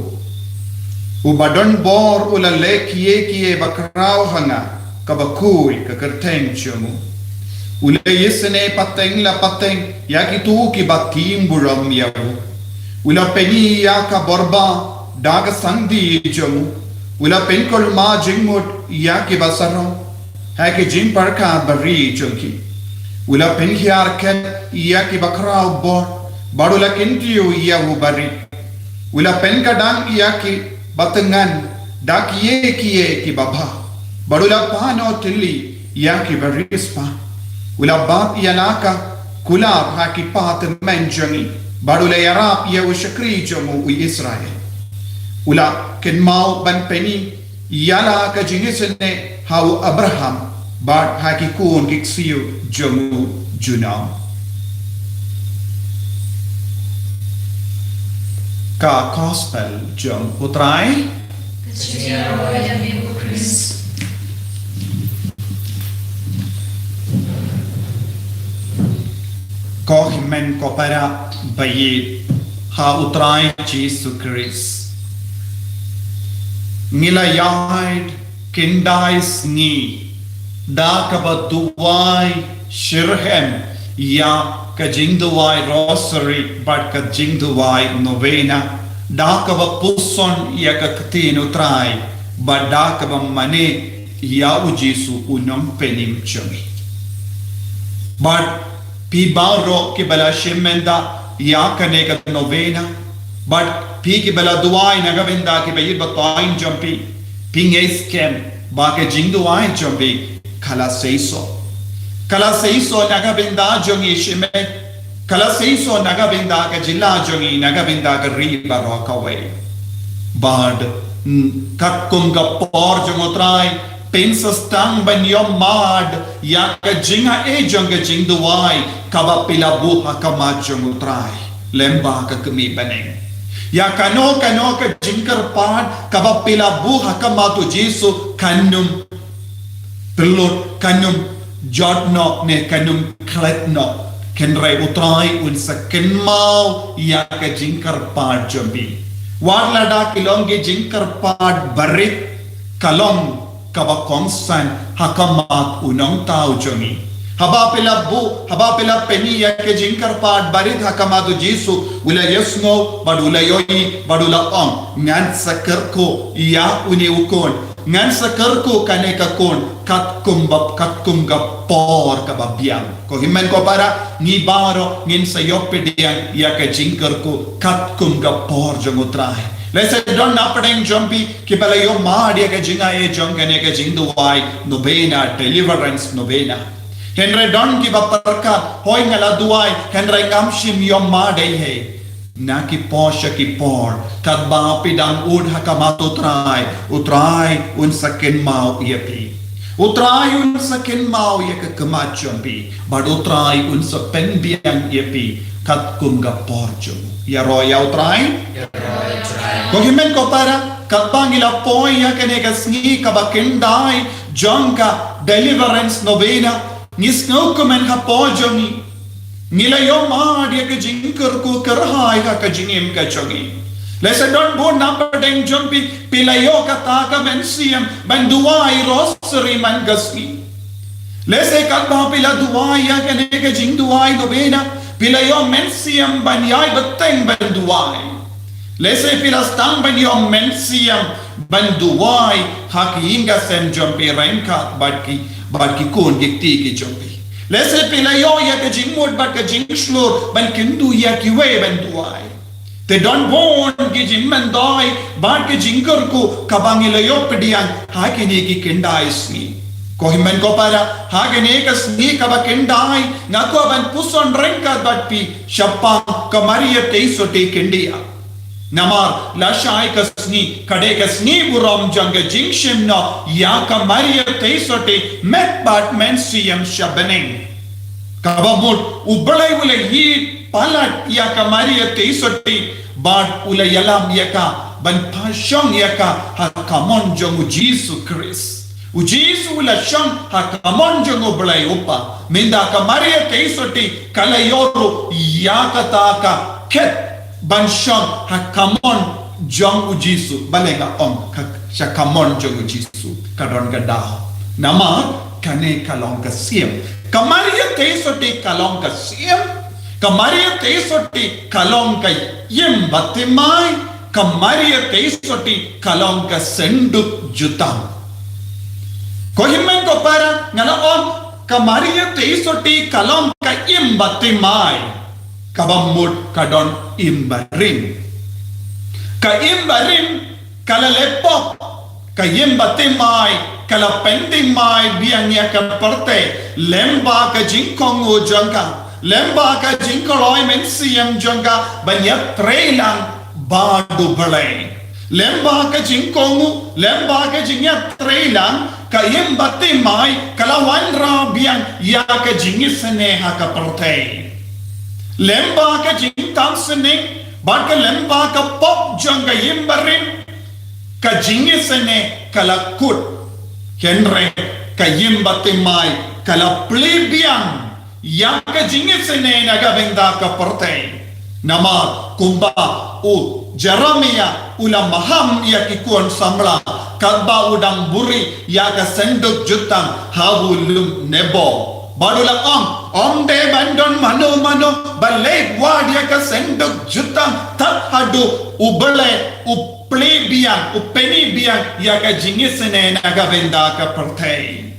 ubadon bor ula le kiye bakrao hanga kabakui kakerteng chumu ule yesene pateng la pateng yakitu ki bakim buram yawu ula peni ya ka borba daga sandi chumu ula penkol ma jingmut ya ki basaro ha ki jing parka bari chunki ula penhiar ken ya ki bakrao bor badula kentiu yawu bari ula penkadang ya ki batengan dakiye kiye ki baba badula pano tilli ya ki barispa ula bab yanaka kulab ha ki pat menjani badula yarap ya ushakri jomu u Israel ula ken mau ban peni yala ka jinisene hau Abraham bad ha ki kun kiksiu jomu juna ka gospel jom utrai Kecil roya minggu Kris. ko himen ko para bayi ha utrai Jesus Christ ngila yaid kindais ni da ka baduai shirhem ya ka jingduai rosary but ka jingduai novena da ka ba puson ya ka ktin utrai but da ka ba mane ya u Jesus unam penim chami but pi bauro ki bala shemenda ya kane ka novena but pi ki bala duai nagavenda ki bayir batain jampi pinges kem ba ke jingduai jampi kala seiso nagavenda jongi sheme kala seiso nagavenda ka jilla jongi nagavenda ka riba rokaway bad kakkum ga por jongotrai pensas tang ban yom mad ya ka jinga e jonga jingduai kaba pilabu hakama jongotrai lemba ka kami baneng ya kano ka jingkar pad kaba pilabu hakama tu Jesu kanum pelot kanum jodno ne kanum kletno kenrai utrai un saken mau ya ka jingkar pad jambi warlada kilonge jingkar pad barit kalong kaba kongsan hakamat unong tao jongi haba pila peni ya ke jingkar pad barit hakamatu Jesu ula yesno badula yoi badula om ngan sakarko ya uni ukon ngan sakarko kane ka kon katkum ga por ka babiang ko himen ko para ni baro ngin sayopedian ya ke jingkar ko katkum ga por jongotrai Lese don napadeng jumpi ki balayo maadia ka jinga e jongane ka jingduai novena deliverance novena henre don ki baparka hoy ngala duai henre ngamshim yom maadei he na ki posha ki por kad ba pidang ud hakamato utrai un saken mau yepi utrai un saken mau ye ka kamat jumpi bad utrai un sa penbiang yepi kat kunga porjum ya roya utrai Kogimen ko para kapangila poi ya kane kasngi kabakendai jonka deliverance novena nisno komen ha pojoni nila yo maad ya ka jinkar ko karhai ka jingim ka chogi lesa don bo napadeng jumpi pilayo ka taka mensiam banduai rosary man gasni lesa kadba pila duai ya kane ka jingduai novena pilayo mensiam banyai bateng banduai Lese pilastang ban yom mensiam banduai haki inga sem jompi renka badki kun gikti ki jompi. Lese pilayo ya ka jingmud bad ka jingslur ban kindu ya ki we banduai. Te don bon ki jimmandai bad ki jingkar ko kabangilayo pediang haki ni ki kendai sni. Kohimen ko para hagene ka sni ka bakenday ngako ban puson rengka batpi shapang kamaria teiso te kendia namar lashai ka sni kade ka sni buram janga jingshim no ya kamaria teiso te met bat mensiam shabaning kabamut ublai ule hi palat ya kamaria teiso te bat ule yalam yaka ban pashong yaka hakamon jongu Jesus Christ Ujisu ula shang hakamon jongo belai upa minda kamaria teisoti kalayoru yakataka ket ban shang hakamon jong ujisu balenga shakamon jong ujisu kadon gadah nama kane kalong kasiem kamaria teisoti kalong kasiem kamaria teisoti kalong ka yem batimai kamaria teisoti kalong ka senduk jutang Kohimen ko para ngalaon kamaria teisoti kalong ka imbatimay kabamut kadon imbarim ka imbarim kalalepok ka imbatimay kalapendimay biang ya ka parte lemba ka jingkong ujangka lemba ka jingkoloy mensiam jangka banyak trailang badu belai lemba ka jingkong lemba ka jingya trailang kayem batimay kalawan rabian ya ka jingisane ha ka partay lemba ka jingtang sene baka lemba ka pop jang kayem barin ka jingisane kalakut henre kayem batimay kala plebian ya ka jingisane nagabenda ka partay nama kumba u Jeremia ulam maham ya kikuan samla kadba udang buri ya ka senduk jutang hawulum nebo badula om de bandon mano balai wad ya ka senduk jutang tat hadu ubale uplebian upenibian ya ka jingisene naga benda ka pertai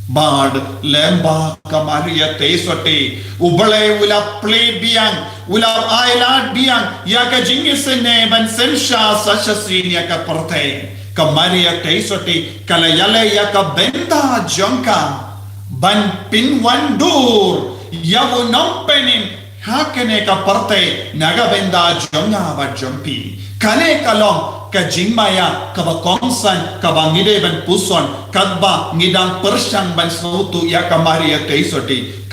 bad lemba kamaria teisoti ubale ula plebian ula ailat biang ya ka jingisene ban sensha sachasin ya ka pertai kamaria teisoti kalayale ya ka benda jongka ban pinwandur yawu nompenin hakene ka pertai naga benda jonga ba jompi kane kalong ka jingmaya ka ba kongsan ka ba ngide ban puson kadba ngidang persyang ban sautu ya kamaria teisoti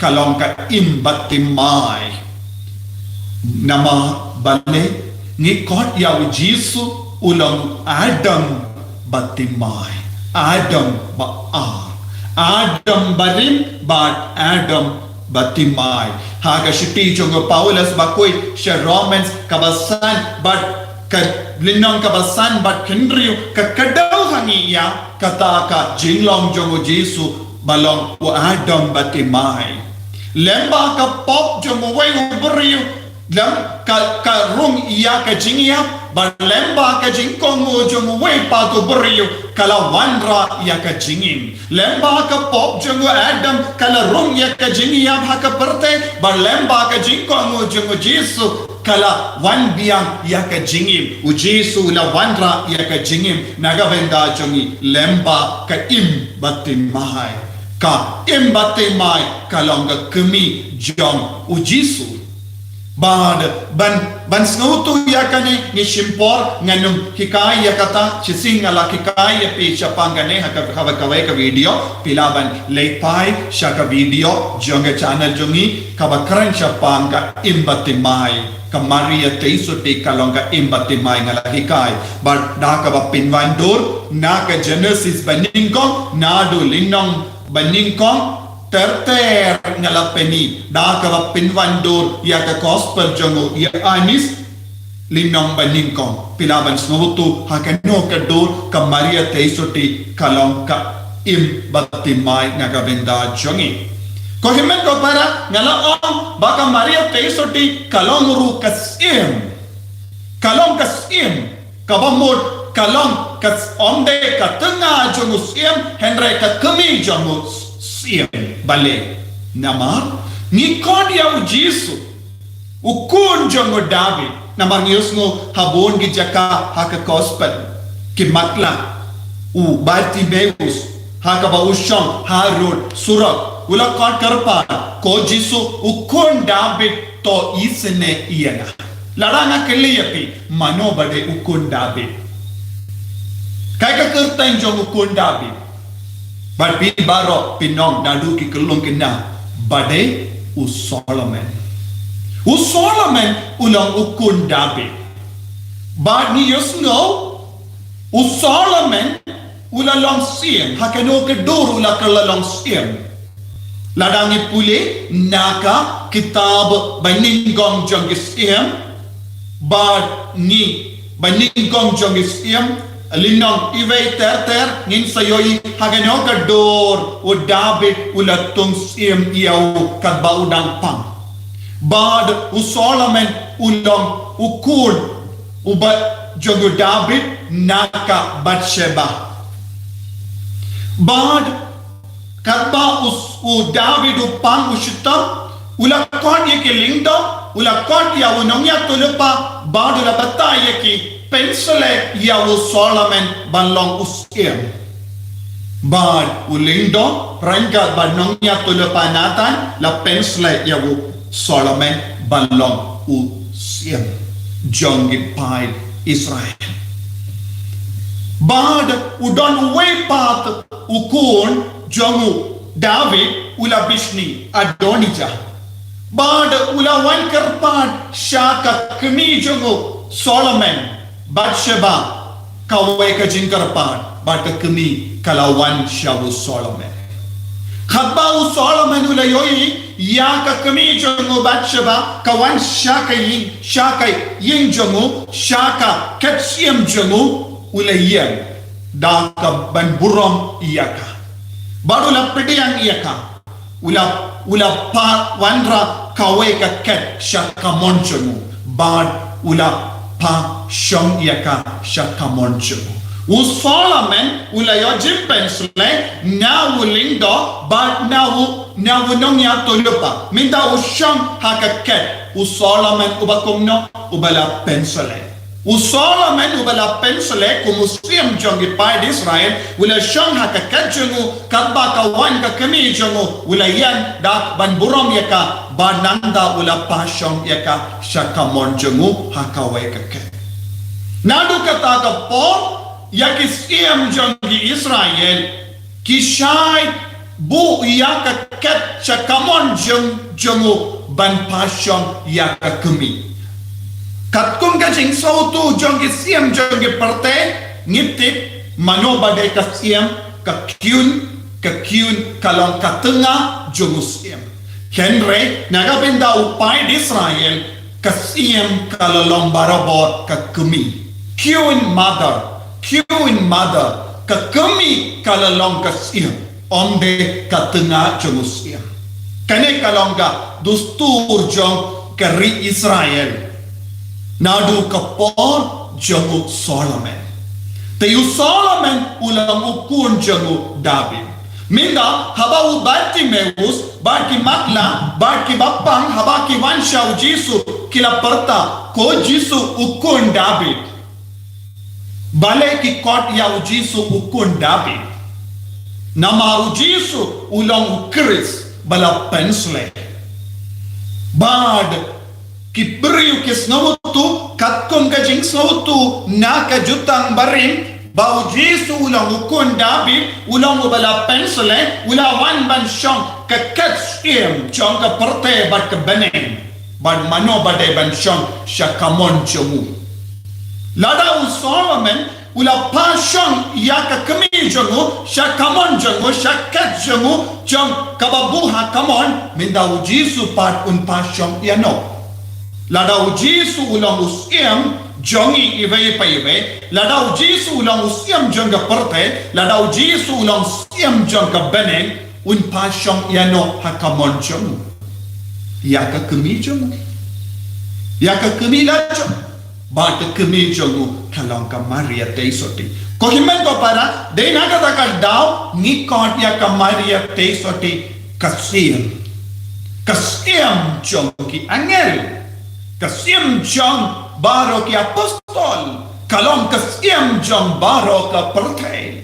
kalong ka imbatimay nama bane ngikot yaw jisu ulang adam batimay adam barim bat adam batimay haga shiti jongo Paulus bakoy siya Romans kabasan bat ka linong kabasan bat kendriyo ka kadaw hangiya kata ka jinglong jongo Jesu balong wa adam batimay lemba ka pop jongo way uberiyo lam ka rung iya ka jingya balemba ka jingkong jongo way pa to beriyo kala wanra ya ka jingin lemba ka pop jongo adam kala rung ya ka jingya ka perte balemba ka jingkong jongo Jesu kala wan biang ya ka jingim u Jesu la wanra ya ka jingim nagavenda jongi lemba ka batimay ka batimay kalong kemi jong u Jesu ban snautu ya kane ni shimpor nganum hikaya kata chising ala hikaya pe chapangane hakawai ka video pilaban leipai shaka video jonga channel jongi kabakaran chapanga imbatimay kamaria teisoti kalonga imbatimay ngala hikai but da ka pinwandur na ka Genesis baningkong nadu linong baningkong terter ngalapeni da ka pinwandur ya ka gospel jongo ya anis linong baningkong pilaban snotu hakano ka dur kamaria teisoti kalong ka imbatimay nagabenda jongi kohimen ko para ngalaong baka maria teisoti kalong ru kasim kabamut kalong kas onde ka tengah jongo sim henry ka kemi jongo sim bale namar nikon ya Jesu ukun jongo David namar nius ngo habon gi jaka haka gospel ki matla u Bartimeus hakaba usham Harod surak ula kot karpa ko Jisu ukon David to isene iana laranga keliyapi mano bade ukon David kaya kertain jong ukon David but pi baro pinong dadu ki kelung kena bade u Solomon ulang ukon David but ni yosno u Solomon ula long siem hakano ke dur ula kala long siem ladangi pule naka kitab baningong jong siem but ni baningong jong siem linong iway ter ngin sayoy hakano ke dur u David ula tung siem iau kadba udang pang bad u Solomon ulang ukun uba jong David naka Batsheba bad kadba u David upang ushitam ula kon ye ke lingdo ula kon ya unong ya tulupa bad ula bata ye ki pensele ya u Solomon banlong usiem bad u lingdo rangga banong ya tulupa natan la pensele ya u Solomon banlong usiem jongi pai Israel bad udon way path ukun jongu David ula bishni Adonijah bad ula wan karpat shaka kemi jongu Solomon Batsheba kawai ka jin karpat bad kemi kalawan shawu Solomon khabba u Solomon ula yoi ya ka kemi jongu Batsheba kawan shaka yin jongu shaka katsiem jongu ulayang daka ban buram iyaka barula pediyang iyaka ula pa wandra kawe ka ket shaka monchemu bad ula pa shong iyaka shaka monchemu u Solomon ula yojim pensle na ulindo bad na nong ya tolupa minda u shong haka ket u Solomon ubakomno ubala pensle u Solomon ubala pensele ku muslim jongi pai Israel ula shang haka kajengu kadba ka wan ka kemi jongu ula yan dak ban burom yaka bananda ula pasong yaka shakamon jongu haka wai ka ke nadu kata ka po yaki siem jongi Israel kishai bu yaka ket shakamon jongu ban pasong yaka kemi kat kum ka jing sautu jong siem jong parte ngitip mano badai ka siem ka kyun kalong ka tengah jong siem henry naga benda upai di Israel ka siem kalong barabot ka kemi kyun mother ka kemi kalong ka siem onde ka tengah jong siem kane kalong ka dustur jong kari Israel nadu kapor jongu Solomon tayu Solomon ulang ukun jongu David minda haba u Bartimeus barki makla barki bapang haba ki wansha u Jisu kila parta ko Jisu ukun David bale ki kot ya u Jisu ukun David nama u Jisu ulang ukris bala pensle bad kiberiu kis ngawutu katkum kajing sautu na kajutang barim bau Jisu ulang ukun David ulang ubala pensele ulawan ban syong kakat skiem chong ka perte bat ke beneng ban mano badai ban syong syakamon chomu lada u Solomon ula pa syong ya ka kemi jongu syakamon jongu syakat jongu chong kababuha kamon minda u Jisu pat un pa syong ya no lada u Jisu ulang usiem jongi iwe pa iwe lada u Jisu ulang usiem jonga perte lada u Jisu ulang usiem jonga beneng un pasyong yano hakamon jongu yaka kemi jongu yaka kemi la jongu bata kemi jongu kalong ka Maria te soti ko himen ko para de naga taka daw ni kot yaka Maria te soti kasiem jongi angel kasiem jong baro ki apostol kalong kasiem jong baro ka pertai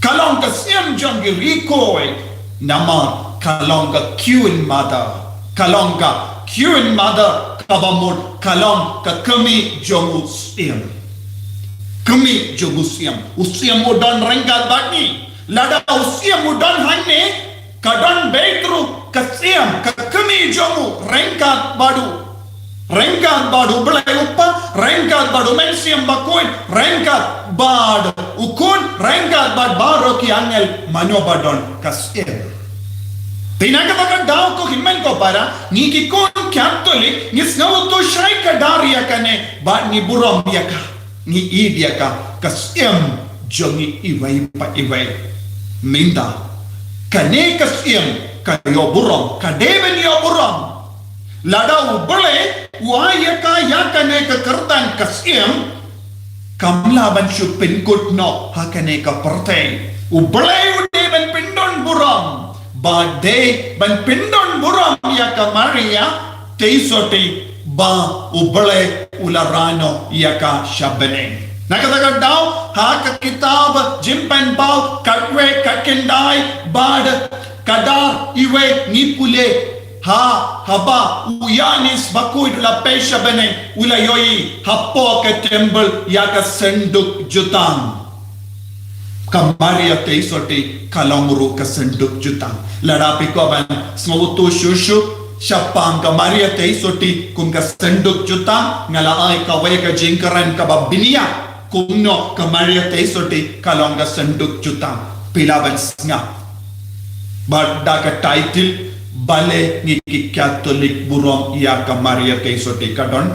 kalong ka siam jong gi rikoi nama kalong ka kyun mother kalong ka kyun mother kabamut kalong ka kami jong usiam kami jong usiam udan rengkat bani lada usiam udan hanne kadon beitru kasiam ka kami jong rengkat badu belai uppa rengkat badu mensiam bakuin rengkat bad ukun rengkat bad baro ki angel manobadon kasiam tinaga baka daw ko himen ko para ni ki kon catholic ni snaw to shai ka daria kane ba ni burom yaka ni idiaka kasiam jongi iwai minda kane kasiam kayo burom kadeven yo burom lada ubale wayaka yakane ka kartan kasiam kamla ban shu pinkut no hakane ka pertei ubale udeven pindon burom Bade ban pindon buram ya ka Maria teisoti ba ubale ularano ya ka shabane nakataga daw ha ka kitab jimpan baw katwe kakindai bad kadar iwe nipule ha haba uyanis bakuid la pesha bane ulayoi hapo ka temple ya ka senduk jutang Kamaria teisoti kalonguru kasenduk jutang ladapi ko ban smautu shushu shapang kamaria teisoti kum kasenduk jutang ngala ai kawai ka jingkaran ka babinia kumno kamaria teisoti kalong kasenduk jutang pilaban snga badda ka title bale ni catholic burom ya kamaria teisoti kadon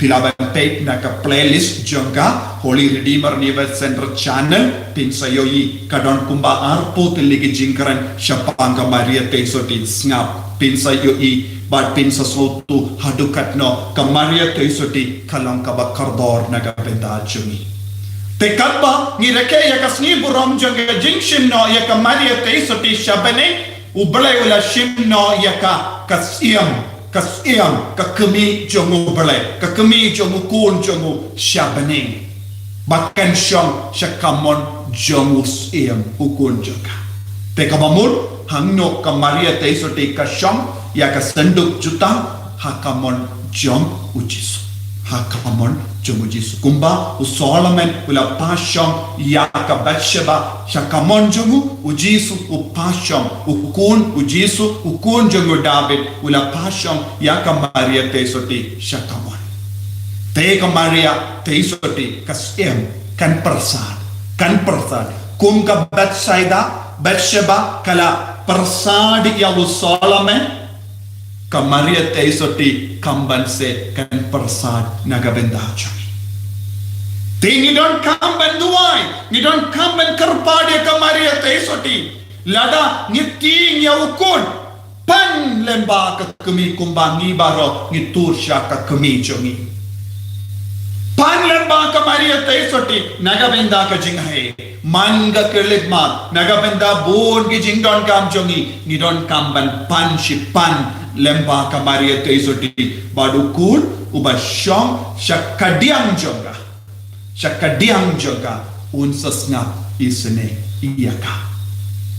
pilaban page na ka playlist jonga Holy Redeemer Never Center channel pinsa yoi kadon kumba arpo tiligi jingkaran shapanga Maria teisoti snap pinsa yoi bad pinsa sotu hadukat no ka Maria teisoti kalong ka bakardor naga benda jumi te kabba ni reke ya kasni burom jonga jingshim no ya ka Maria teisoti shabane ubale ula shim no ya ka kasiam ka kami jongu belai ka kami jongu kun jongu syabaning bahkan syong syakamon jongu siam ukun juga te kabamur hangno ka Maria teisoti ka syong ya ka senduk jutang hakamon jong ujisu hakamon jong ujisu kumba usolamen ula pasyong ya ka Batsheba syakamon jongu ujisu upasyong ukun ujisu ukun jongu David ula pasyong ya ka Maria teisoti syakamon te ka Maria teisoti kasem kan persad kum ka Batsheba kala persad ya usolamen ka Maria teisoti kamban se kan persad nagabenda chami ni don't come and duai ni don't come and karpade ka Maria teisoti lada ngiting ya ukun pan lemba ka kami kumbangi baro ngitur sya ka kami jongi pan lemba ka Maria teisoti nagabenda ka jinghai manga kelitma nagabenda bon ki jingdon kam jongi ni don't come ban pan shipan lemba ka Maria teisoti badukul ubasyong syakadiang jonga unsasna isne iyaka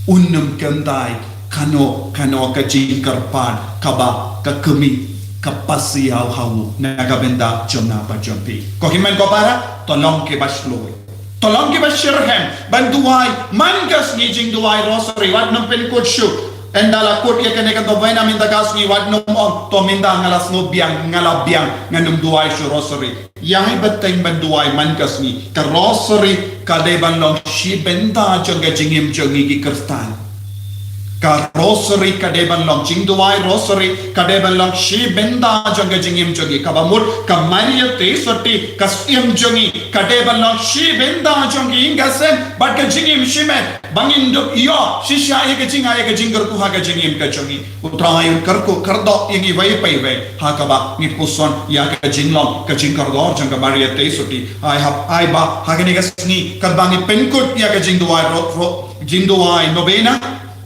unnum kendai kano ka jingkarpan kaba ka kemi kapasiau hawu nagabenda jomna pa jompi ko himen ko para tolong ke basloi tolong ke basyirhem banduai mangas ni jingduai rosary wat nam pen kod shuk endala kod ya kene kan to baina minta gas ni wat nom on to minda ngalas no biang ngalabiang nganum duai shu rosary yang beteng banduai mangas ni ka rosary ka deban long shi benda jonga jingim jongi ki kerstan ka rosary ka deban long jingduai rosary ka deban long shi benda jonga jingim jongi ka bamur ka Maria teisoti ka sim jongi ka deban long shi benda jongi ingasem bat ka jingim shime bangin do yo shisha ye ka jingar ku ha ka jingim ka jongi utrayon karko kardo ingi vai pai ve ha ka ba ni puson ya ka jinglong ka jingkar do jonga Maria teisoti ai ba ha ka ni gasni ka bangi penkut ya ka jingduai novena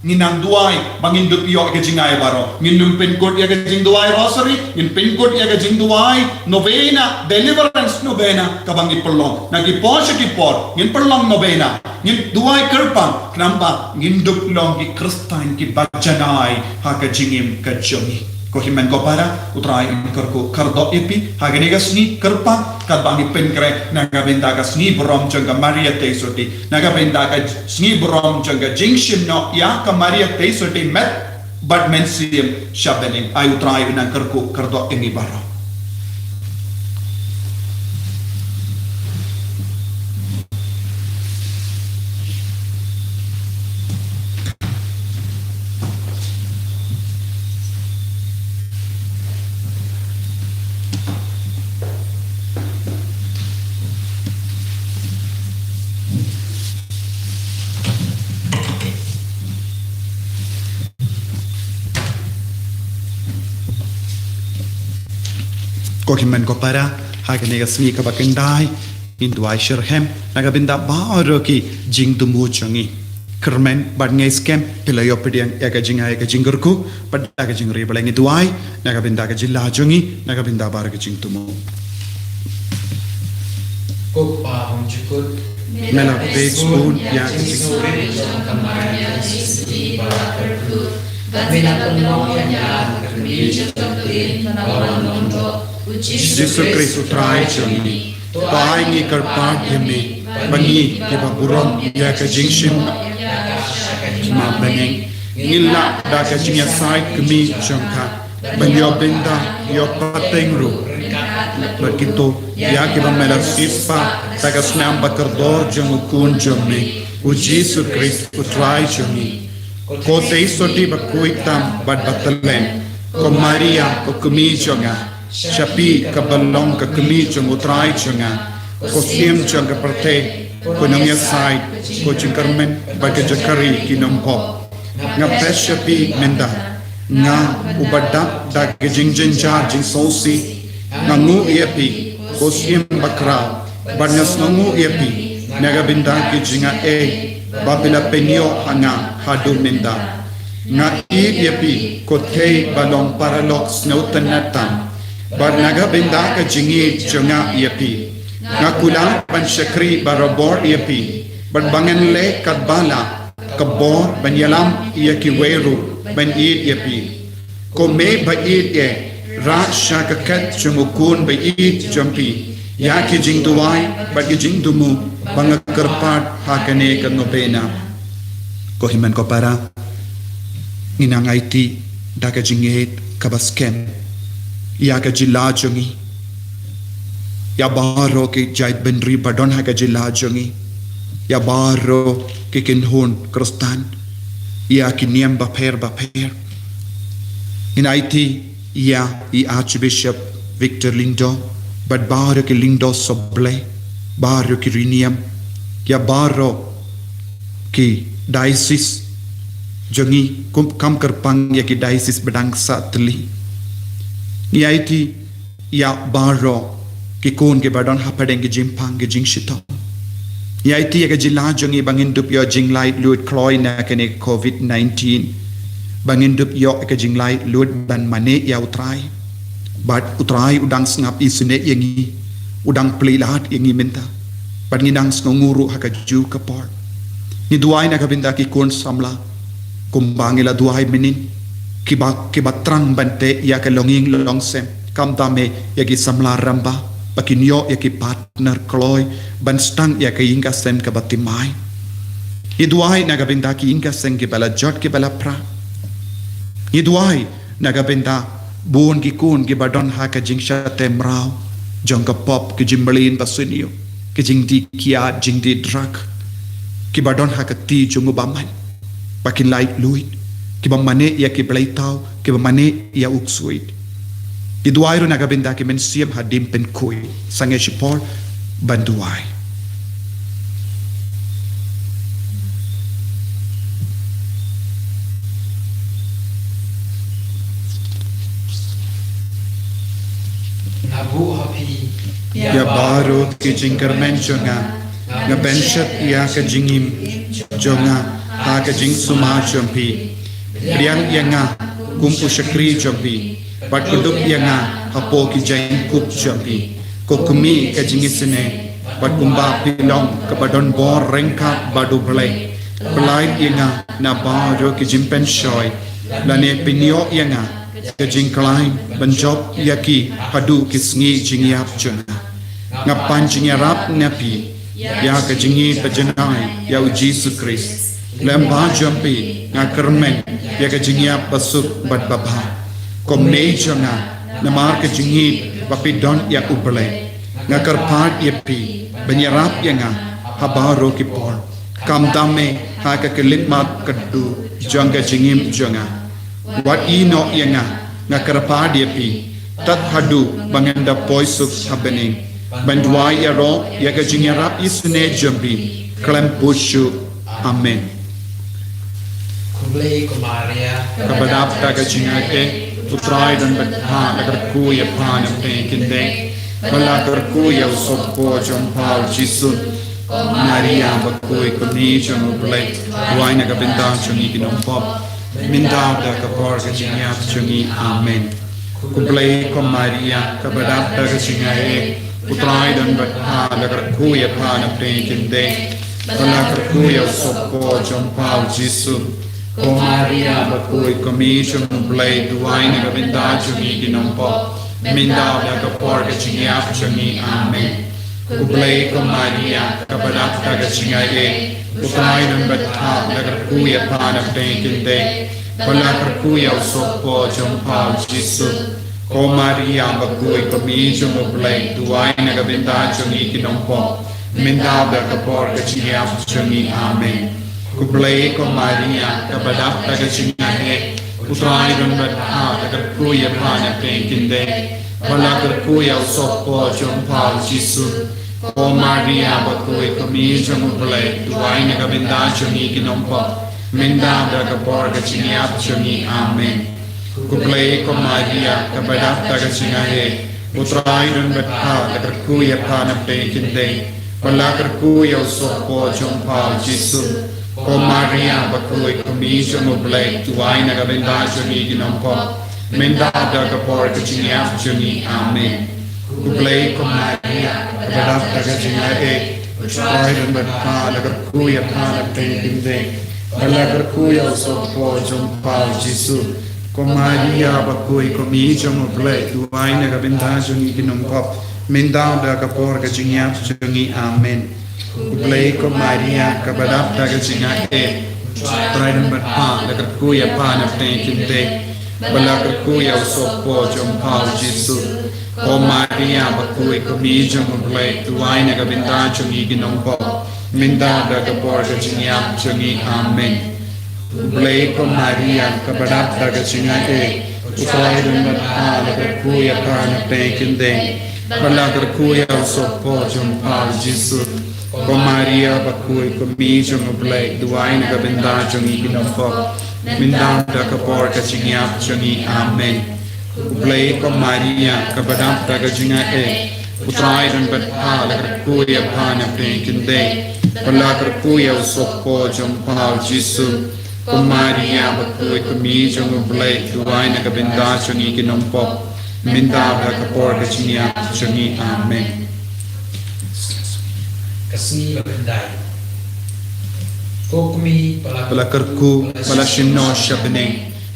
nginang duai bangin dup yo ke jingai baro nginum pin code ya ke jing duai rosary in pin code ya ke jing duai novena deliverance novena kabangi perlong nagi positive por ngin perlong novena ngin duai kerpang kenapa ngin dup long ki kristain ki bajanai ha ke jingim ke jongi ko himen ko para utrai kerko kardo epi hagene gasni kerpa kabangi penkre naga benda gasni brom janga maria tesoti naga benda ka sni brom janga jingshim no ya ka maria tesoti met but mensium shabening ai utrai na kerko kardo emi baro ko himen ko para hagene gasni ka bakendai indu ai shirhem naga binda baoro ki jingdumu changi kermen badnge scam pilayo pediang ega jinga ega jingurku pada ga jingri balengi duai naga binda ga jilla jongi naga binda bar ga jingtumu ko pa hom chukut mela bexun ya Sorry, Kamaria, Jisri, Barakarku, Gatina Kanoya, Kamija Kapuin, Navarondo, Jisu Kristu trai jongi tai ngi karpat yemi bangi ke baburom ya ka jingshim ma beneng ngilla da ka jingya sai kemi changka banyo benda yo patengru berkito ya ke bamela sispa ta ka snam bakardor jong kun jomni u Jisu Kristu trai jongi ko te soti bakuitam bad batalen ko Maria ko kemi jonga Shapi kabalong ka kami chung utray chunga ko siem chung ka parte ko nangya sai ko chung karmen baga jakari kinompo nga peshapi menda nga ubadap da gajing jinjar jing sosi nga ngu iepi ko siem bakra barnyas ngu iepi naga bindang ki jinga babila penyo hanga hadu menda nga iepi ko te balong paralok snautan natam bar naga benda ka jingi jonga yapi ngakula pan syakri barabor yapi bar bangan le kadbala kabor banyalam yaki weru ban id yapi ko me ba id ye ra shakakat chumukun ba id jampi yaki jing duwai ba jing dumu banga karpat hakane ka nobena ko himan ko para ninang IT daga jinget kabaskem ya ka jilla jongi ya baro ke jait benri badon ha ka jilla jongi ya baro ke kinhun kristan ya ki niam baper in IT ya i archbishop Victor Lindo bad baro ke Lindo soble baro ki riniam ya baro ki diocese jongi kam karpang ya ki diocese bedang satli Yaiti ya baro ki kon ke badon hapadeng ke jimpang ke jingshito Yaiti ya ke jilla jongi bangindup yo jinglai lut kloy na kene COVID-19 bangindup yo ke jinglai lut ban mane ya utrai bat utrai udang sngap isune yangi udang plilat yangi minta bat ngidang nguru hakaju kapor ni duai na kabinda ki kon samla kumbangila duai menin kibatrang bante ya ke longing longsem kam dame ya ki samla ramba pakinyo ya ki partner kloy ban stang ya ke inga sem ke batimai iduai naga benda ki inga sem ke bala jot ke bala pra iduai naga benda bon ki kun ki badon ha ka jingsha temrao jong ka pop ki jimbalin basunio ki jingdi kia jingdi drug ki badon ha ka ti jungu baman pakin lai luit ki bamane ya ki blaitau ki bamane ya uksuit iduai ro naga benda ki men siam hadim pen koi sange shipor banduai nabu hapi ya baro ki jingkar men jonga nga benshat ya ka jingim jonga ha ka jing suma champi riang yanga kum ushakri champi bat kudup yanga hapo ki jain kup champi kokumi ka jingisene bat kumba pilong ka badon bor rengka badu blai blai yanga na ba ro ki jimpen shoy lane pinyo yanga ka jingklai banjop yaki padu kisngi jingyap chuna ngapan jingyarap napi ya ka jingi pajanai ya Jesus Christ lamba jampi ngakermen ya ka jingyap basuk bat baba komne chuna namar ka jingi bapidon ya uble ngakarpat yapi banyarap yanga habaro ki por kamdame ha ka kelitmat kadu jangga jingim janga wat ino yanga ngakarpat yapi tat hadu banganda poisuk habening bandwai yaro ya ka jingyarap isune jambi klem pushu amen kumlei kumaria kabadap ta ka jingake utrai dan batha agar ku ya pan pe kinde bala kar ku ya soppo jompal jisu maria bakoi ko ni jono play waina ka benda chungi kinom pop minda da ka por ka jinya chungi amen ku play ko maria kabadap ta ka jingae utrai dan batha agar ku ya pan pe kinde bala kar ku ya soppo jompal jisu O Maria bakoi commission play duaina ka benda chungi kinompo minda da ka por ka chingyap chungi amen ku play ko Maria ka badak ta ka chingaye utay nan batha da ka kuya pa na kinde pala ka kuya sopo jompa jisu O Maria bakoi commission play duaina ka benda chungi kinompo minda da ka por ka chingyap chungi amen Kublai ko Maria kabadap taga chingahe utrai dan batha taga kuya pana pekinde wala ka kuya sopo jompa jisu O Maria bakoi kami jomulai duai na kabinda chungi kinompo minda daga borga chingiap chungi amen Kublai ko Maria kabadap taga chingahe utrai dan batha taga kuya pana pekinde wala ka kuya sopo jompa jisu O Maria bakoi commission of blake to wine a benda chuni ginompo menda da kapor ka chingiap chuni amen ku blake ko Maria badap ta ka chingae utrai dan batha da ku ya pa te binde bala ka ku ya sopo jompa jisu ko Maria bakoi commission of blake to wine a benda chuni ginompo menda da kapor ka chingiap chuni amen Kublai ko Maria kabadap taga chingae utrai dan batha da kuya pa na kinde bala ka kuya sopo jompa jisu O Maria bakoi commission of blake to wine a benda chungi ginompo minda da kapor ka chingiap chungi amen Kublai ko Maria kabadap taga chingae utrai dan batha da kuya pa na kinde bala ka kuya sopo jompa jisu O Maria bakoi commission of blake duai na kabenda chungi ginompo minda da kapor ka chingiap chungi amen Kublai ko Maria kabadap taga chingae utrai dan batha la kuya pa na pekinde bala ka kuya sopo jompa jisu O Maria bakoi commission of blake duai na kabenda chungi ginompo minda da kapor ka chingiap chungi amen kasni bakandai kokmi pala karku pala shinno shabne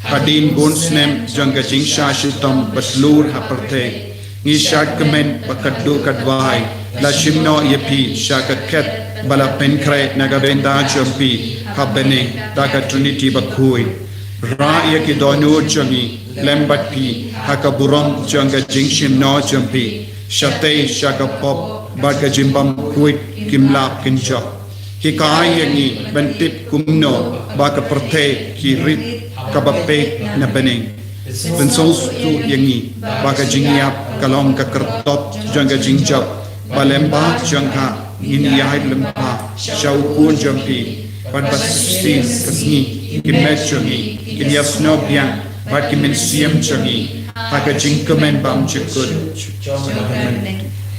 padin bonsnem janga jingsha shitam batlur haparte ngi shakmen pakaddu kadwai la shimno yapi shakaket bala penkre nagabenda champi habene daga trinity bakui ra yaki donu changi lembat pi hakaburam janga jingshin no champi shate shakapop baga jimbam kuit kimla kinja hikai yangi bentit kumno baga perte kirit kabape na bening bensos tu yangi baga jingiap kalong ka kertop janga jingjap balemba jangha iniyai lempa shaukun jampi badbastin kasni kimechongi kinyasno biang bad kimensiam changi baga jingkamen bam chikut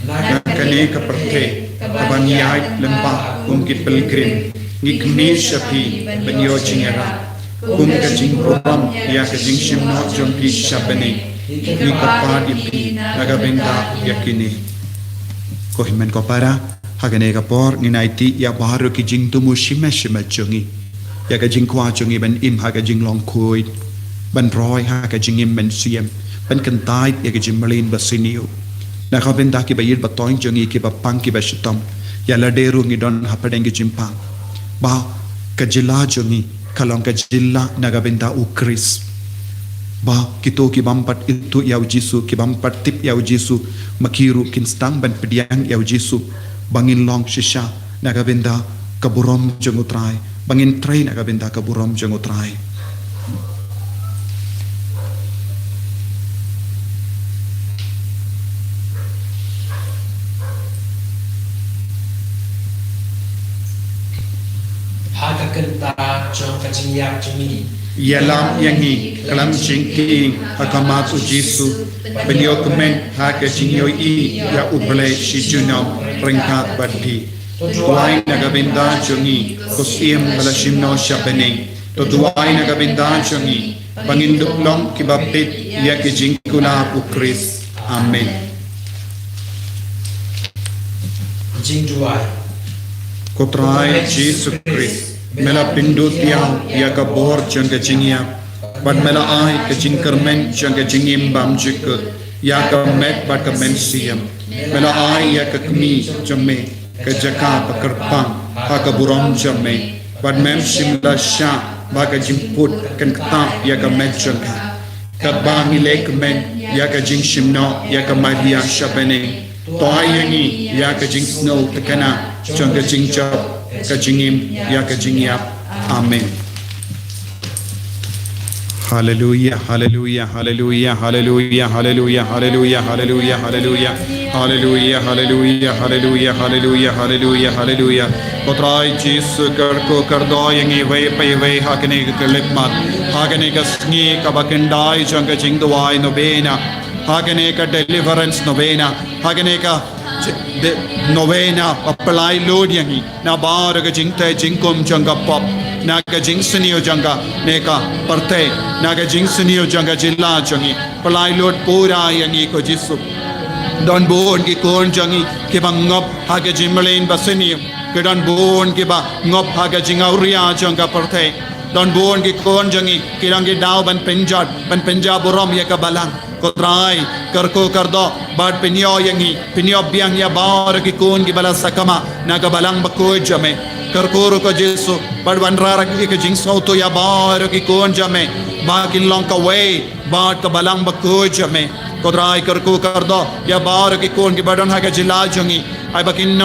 Nakane kaperte kabanyai lempa kumkit pelgrim ngikni shapi benyo jingera kum ka jing program ya ka jing shimno jompi shabene nikapa ipi nagabenda yakini ko himen ko para hagane ka por ni naiti ya baru ki jing tumu shime shime chungi ya ka jing kwa chungi ben im ha ka jing long koi ben roi ha ka jing im ben siem ben kantai ya ka jing malin basiniu na ka ben da ki bayir batoin chungi ki bapang ki bashitam ya la deru ngi don hapadeng ki jimpang ba ka jilla chungi kalong ka jilla nagabenda ukris ba kito ki bampat itu yau jisu ki bampat tip yau jisu makiru kinstang ban pediang yau jisu bangin long shisha nagabenda kaburom jengutrai bangin train nagabenda kaburom jengutrai Haka kenta jong kajinyak jumi yalam yangi kalam jingking hakamat ujisu benyo kemen haka jingyo i ya uble shijuno ringkat badhi tuai nagabenda jongi kusiem balashimno shabene to tuai nagabenda jongi banginduk long kibabit ya ke jingkula ukris amen jing duai Kotrai Jesus Christ mela pindu tiang ya ka bor jang ka jingya bad mela ai ka jing kermen jang ka jingim bam jik ya ka met bad ka men siam mela ai ya ka kmi jamme ka jaka pa kerpang ha ka buram jamme bad mem shimla sha ba ka jimput kan kta ya ka met jang ka ba mi lek men ya ka jing shimno ya ka maria shabene toai yangi ya ka jing snow takana jang ka jing chap ka jingim ya ka jingyap amen hallelujah hallelujah hallelujah hallelujah hallelujah hallelujah hallelujah hallelujah hallelujah hallelujah hallelujah hallelujah hallelujah hallelujah potrai Jesus ko kardo yangi vai pai vai hakane ka lekmat hakane ka sngi ka bakendai jang ka jingdwai novena hakane ka deliverance novena hakane ka novena apply load yangi na bar ka jingte jingkom janga pop na ka jingsniyo janga neka parte na ka jingsniyo janga jilla jangi apply load pura yangi ko jisu don bon ki kon jangi ke bangop ha ka jimlen basini ke don bon ke ba ngop ha ka jingauria janga parte don bon ki kon jangi ke rangi daw ban penjab borom ya ka balang Kotrai karko kardo bad pinyo yangi pinyo biang ya bar ki kun ki bala sakama naga balang bakoy jame karko ko jesu bad wanrara ki jing sauto ya bar ki kun jame ba kin long ka way bad ka balang bakoy jame Kotrai karko kardo ya bar ki kun ki badan ha ka jila jangi ai bakin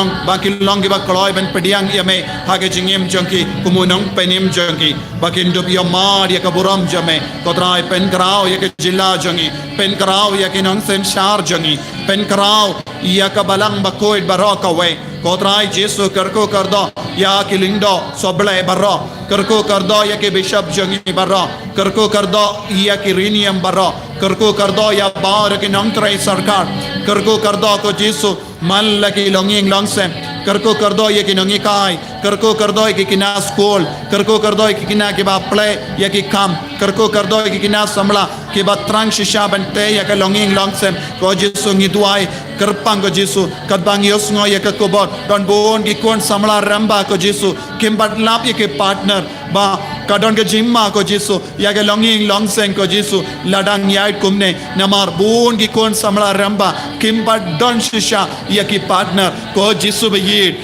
long ki ba kloy ben pediang yame ha ka jingim jangki kumunong penim jangki bakin dub ya mar ya kaburam jame Kotrai pen krao ya ka jila jangi pen karau ya kinong sen shar jangi pen karau ya ka balang bakoy baraka we Kotrai jesu karko kardo ya kilindo soble barro karko kardo ya ke bishop jangi barro karko kardo ya ki rinium barro karko kardo ya bar kinong trai sarkar karko kardo ko jesu mal laki longing longsem karko kardo ya kinong ikai karko kardo ya kina school karko kardo ya kina ke ba play ya ki kam karko kardo ya kina samla ke ba trang shisha bante ya ka longing longsem ko jesu ngidwai kerpang ko jesu kadbang yosngo ya ka kobot don bon ki kon samla ramba ko jesu kimbat lap ya ke partner ba kadon ke jimma ko jesu ya ke longing longsem ko jesu ladang yai kumne namar bon ki kon samla ramba kimbat don shisha ya ki partner ko jesu bayir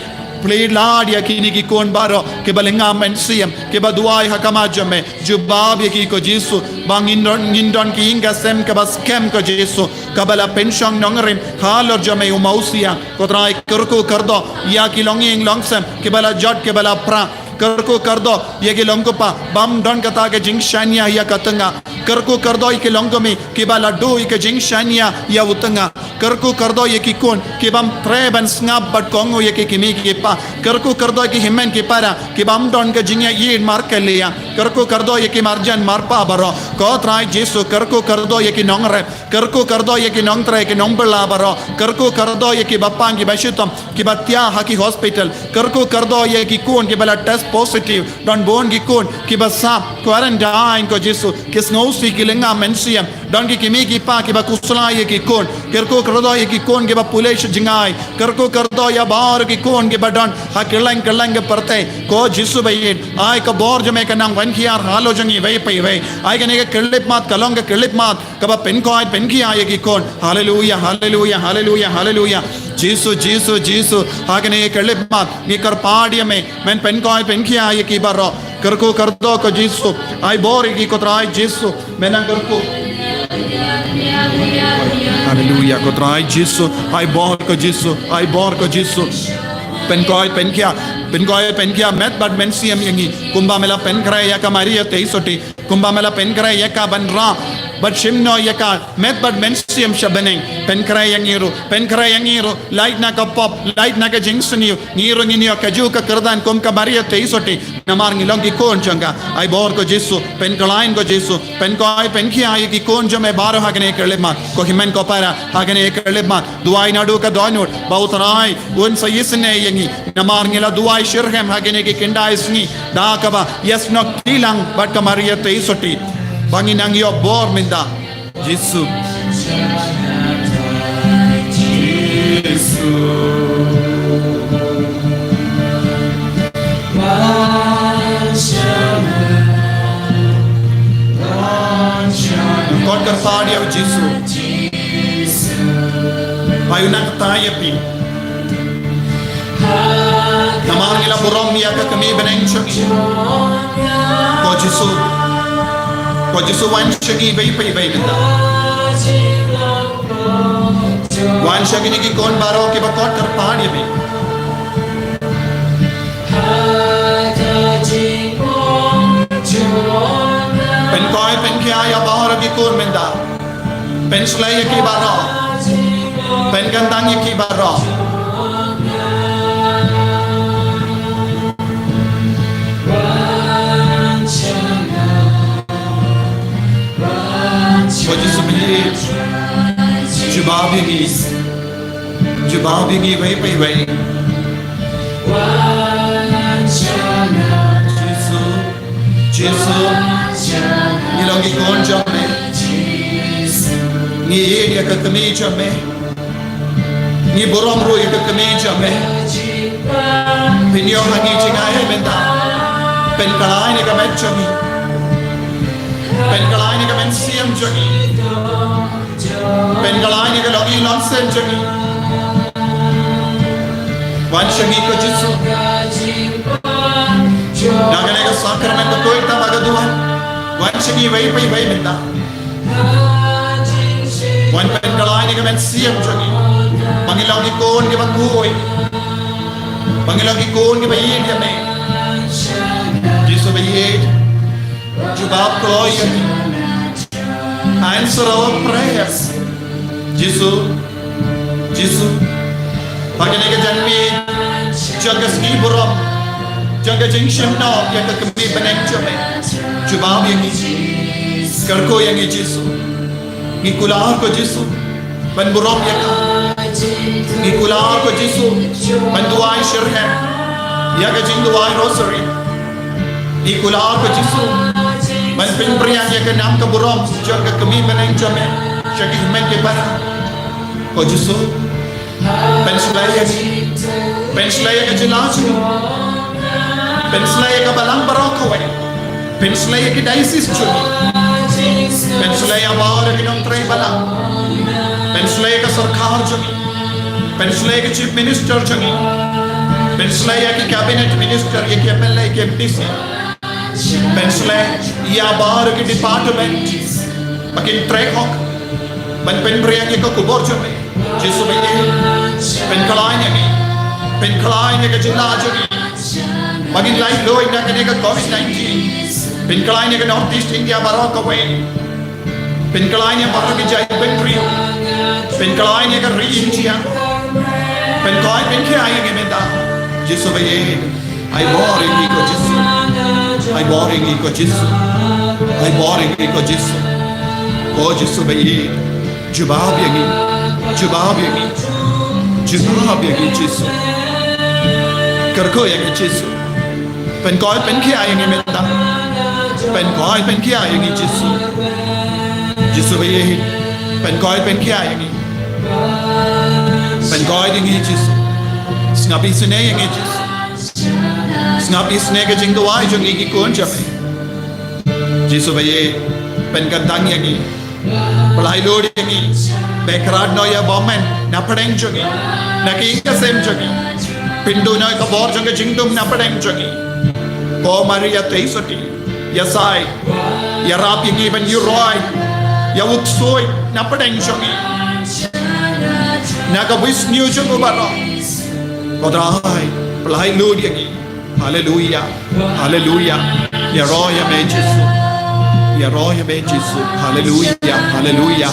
play lad ya kini ki kon baro ke balenga mensiam ke baduai hakama jame jubab ya ki ko jesu bangin don ki inga sem ke bas kem ko jesu kabala pension nongrim halor jame umausia ko trai karko kardo ya ki longing longsem ke bala jot ke bala pra karko kardo ye ke longo pa bam don kata ke jing shania ya katanga karko kardo ke longo me ke bala do ke jing shania ya utanga karko kardo ye ki kon ke bam treban snap bat kongo ye ke kimi ke pa karko kardo ke himen ke para ke bam don ke jingya ye mar ke liya karko kardo ye ke marjan mar pa baro ko trai jesu karko kardo ye ke nongre karko kardo ye ke nong trai ke nong bala baro karko kardo ye ke bapang ke bashitam ke batya haki hospital karko kardo ye ki kon ke bala test positive don bon gi kun ki basap quarantine ko Jesu kis ngau si ki lenga mensiam don ki kimi ki pa ki ba kusla ye ki kun kerko kerdo ye ki kun ki ba pulesh jingai kerko kerdo ya bar ki kun ki ba don ha kelang kelang perte ko Jesu bayin ai ka bor jame ka nang wan ki ar halo jangi ve pai ve ai ka ne ka kelip mat kalong ka kelip mat ka ba pen ko ai pen ki ai ki kun hallelujah hallelujah hallelujah hallelujah Jesu Jesu Jesu ha ka ne kelip mat ni kar paadi me men pen ko ai pen ki ai ki ba ro kerko kerdo ko Jesu ai bor ki ko trai Jesu menang kerko Hallelujah ko trai Jesu ai bor ko Jesu pen koi pen kia met bad men siam yangi kumba mela pen krai ya ka Maria teisoti kumba mela pen krai ya ka banra but shimno ya ka met bad men siam shabaneng pen krai yangiru light na ka pop light na ka jingsniu ngiru nginio ka ju ka kardan kum ka Maria teisoti namar ngilong ki kon changa ai bor ko Jesu pen kalain ko Jesu pen koi pen kia ai ki kon jo me baro hagane kerle mat ko himen ko para hagane kerle mat duai nadu ka donut bautanai un sayisne yangi namar ngila duai shirhem hagene ki kinda isni da kaba yes no tilang but ka Maria teisoti banginang yo bor minda Jesu God kerpadi au Jesu ayu nak taya pi namar ngila burom ya ka kami beneng chagi ko Jesu wan chagi bai pai bai minda wan chagi ni ki kon baro ki ba God kerpadi pi pen koi pen kia ya bahar ki kon minda pen slay ki baro pen gandang ki baro ko Jesu bhi jubab gi vai pai vai Jesu ni longi kon jamme ni ye ka kami jamme ni borom ro ye ka kami jamme pinyo hangi chingai menta pen kalai ne ka met chami pen kalai ne ka men siam chami pen kalai ne ka longi nonsense chami wan shangi ko Jesu nagane ka sakramen ko toita magaduan wan shangi vai pai vai minda wan pen kalai ne ka men siam chami bangilaw ki kon ke banguoy bangilaw ki kon ke bayin ke me Jesu bayin jubab ko answer our prayers Jesu bagane ke janmi jaga ski buram jaga jingshim no ya ka kami beneng chame jubab yang karko yang Jesu ni kular ko Jesu ban buram ya ka ni kular ko Jesu ban duai shirhem ya ka jing duai rosary ni kular ko Jesu ban pimpriang ya ka nam ka buram jaga kami beneng chame shaki men ke para ko Jesu penslaya ka jilas penslaya ka balang barokawai penslaya ki diocese chuni penslaya awar ki nong tray balang penslaya ka sarkar chuni penslaya ka chief minister chuni penslaya ki cabinet minister ye ki MLA ki MPC penslaya ya awar ki department makin track hok ban penpriya ki ko kubor chuni Jesu bayi pen kalai ne ka jilla chuni Magin life low in ka COVID-19 pen kalai ne ka North East India barok away pen kalai ne barok ki jai country pen kalai ne ka re India pen kalai pen ke aayenge menda Jesu bayi ai boring ko Jesu ai boring ko Jesu ai boring ko Jesu ko Jesu bayi jubab yangi Jesu karko yangi Jesu เป็นก้อยเป็นขี้อย่างนี้เมตตาเป็นก้อยเป็นขี้อย่างนี้จิสุจิสุไปเองเป็นก้อยเป็นขี้อย่างนี้เป็นก้อยอย่างนี้จิสุสงับอิสเนอย่างนี้จิสุสงับอิสเนก็จริงตัวไอ้จงอีกคนจะไปจิสุไปเองเป็นกันดังอย่างนี้ปลายโลดอย่างนี้เบคราดน้อยบอมแมนนับประเด็นจงนี้นักอิงก็เซมจงนี้ปินดูน้อยก็บอกจงก็จริงดุมนับประเด็นจงนี้ก็มาเรียกเตยสติอย่าใส่อย่ารับอย่างนี้เป็นยูรอยอย่าวุกซวยนับประเด็นจงนี้นักวิสนิวจงอุบาร์ก็ได้ปลายโลดอย่างนี้ฮาเลลูยาฮาเลลูยาอย่ารออย่าเมจิสุอย่ารออย่าเมจิสุฮาเลลูยาฮาเลลูยา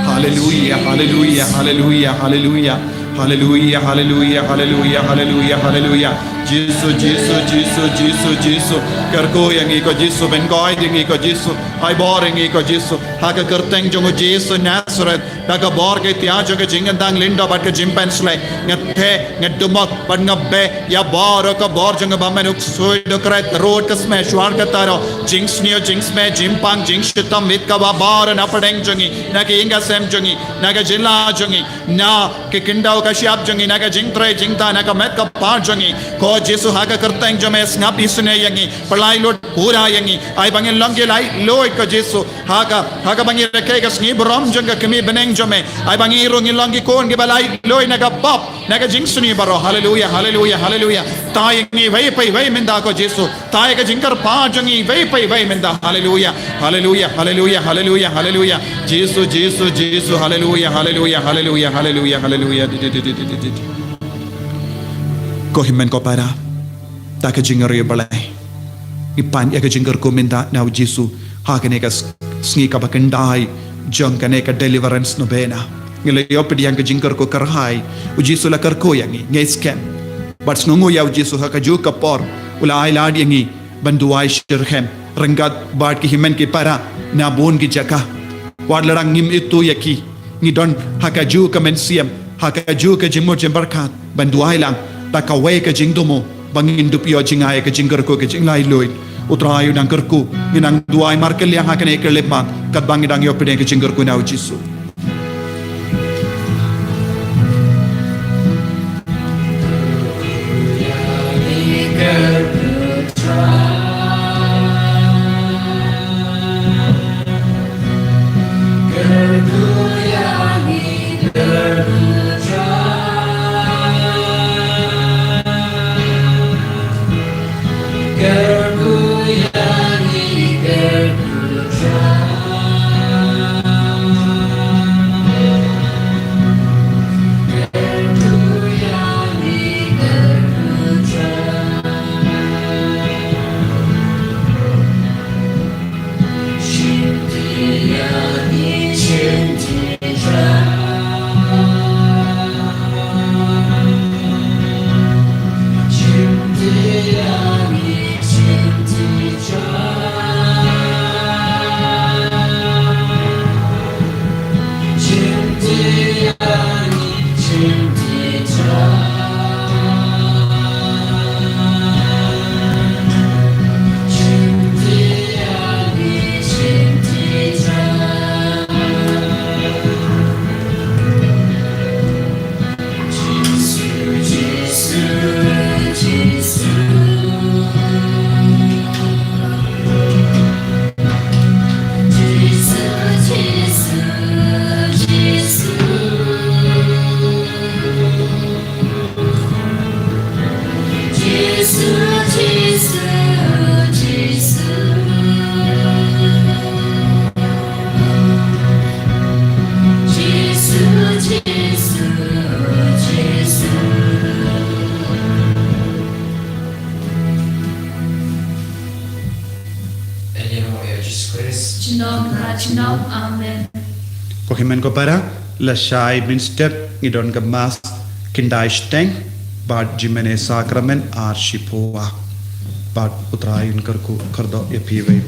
ฮาเลลูยาฮาเลลูยาฮาเลลูยาฮาเลลูยาฮาเลลูยาฮาเลลูยาฮาเลลูยาฮาเลลูยาฮาเลลูยาจิสุจิสุจิสุจิสุจิสุkerko yang iko jisu ben koi ding iko jisu hai bor yang iko jisu haka kerteng jongo jisu Nazareth daga bor ke tia jongo jingan dang lindo bat ke jimpen slay ngethe ngedumok bat ngabbe ya bor ko bor jongo bamen uk soi do kret road ka sme shwar ka taro jinx neo jinx me jimpang jinx shitam mit ka ba bor na padeng jongi na ke inga sem jongi na ke jilla jongi na ke kindau ka shiap jongi na ke jingtre jingta na ka met ka par jongi ko jisu haka kerteng jome snap isne yangi palai lot pura yangi ai bangin longi lai loi ko jisu haka bangi reke ka sni brom jonga kemi beneng jome ai bangi rongi longi kon ge balai loi naga pop naga jingsuni baro hallelujah hallelujah hallelujah ta yangi vai pai vai menda ko jisu ta ka jinkar pa jongi vai pai vai menda hallelujah hallelujah hallelujah hallelujah hallelujah jisu jisu jisu hallelujah hallelujah hallelujah hallelujah hallelujah ko himen ko para ta ka jingari balai ipan ya ka jingar ko minda na jisu ha ka ne ka sngi ka bakandai jong ka ne ka deliverance no bena ngile yo pedi yang ka jingar ko karhai u jisu la kar ko yangi ngai scam but snongo ya jisu ha ka ju ka por ula ai lad yangi banduai shirhem rangat bad ki himen ki para na bon ki jaka wad ladang ngim itu yaki ni don ha ka ju ka men siam ha ka ju ka jimmo jembarkat banduai lang ta ka we ka jingdomo bangin dupio jingai ka jingar ko ka jinglai loin utrayu dang kerku nginang duai markel yang akan ekelema kat bangi dang yo pedeng ka jingar ko na jisu ko himen ko para la shai min step ngidon ka mas kindai steng bad jimene sakramen arshipoa bad utrayun karku khardo epi vai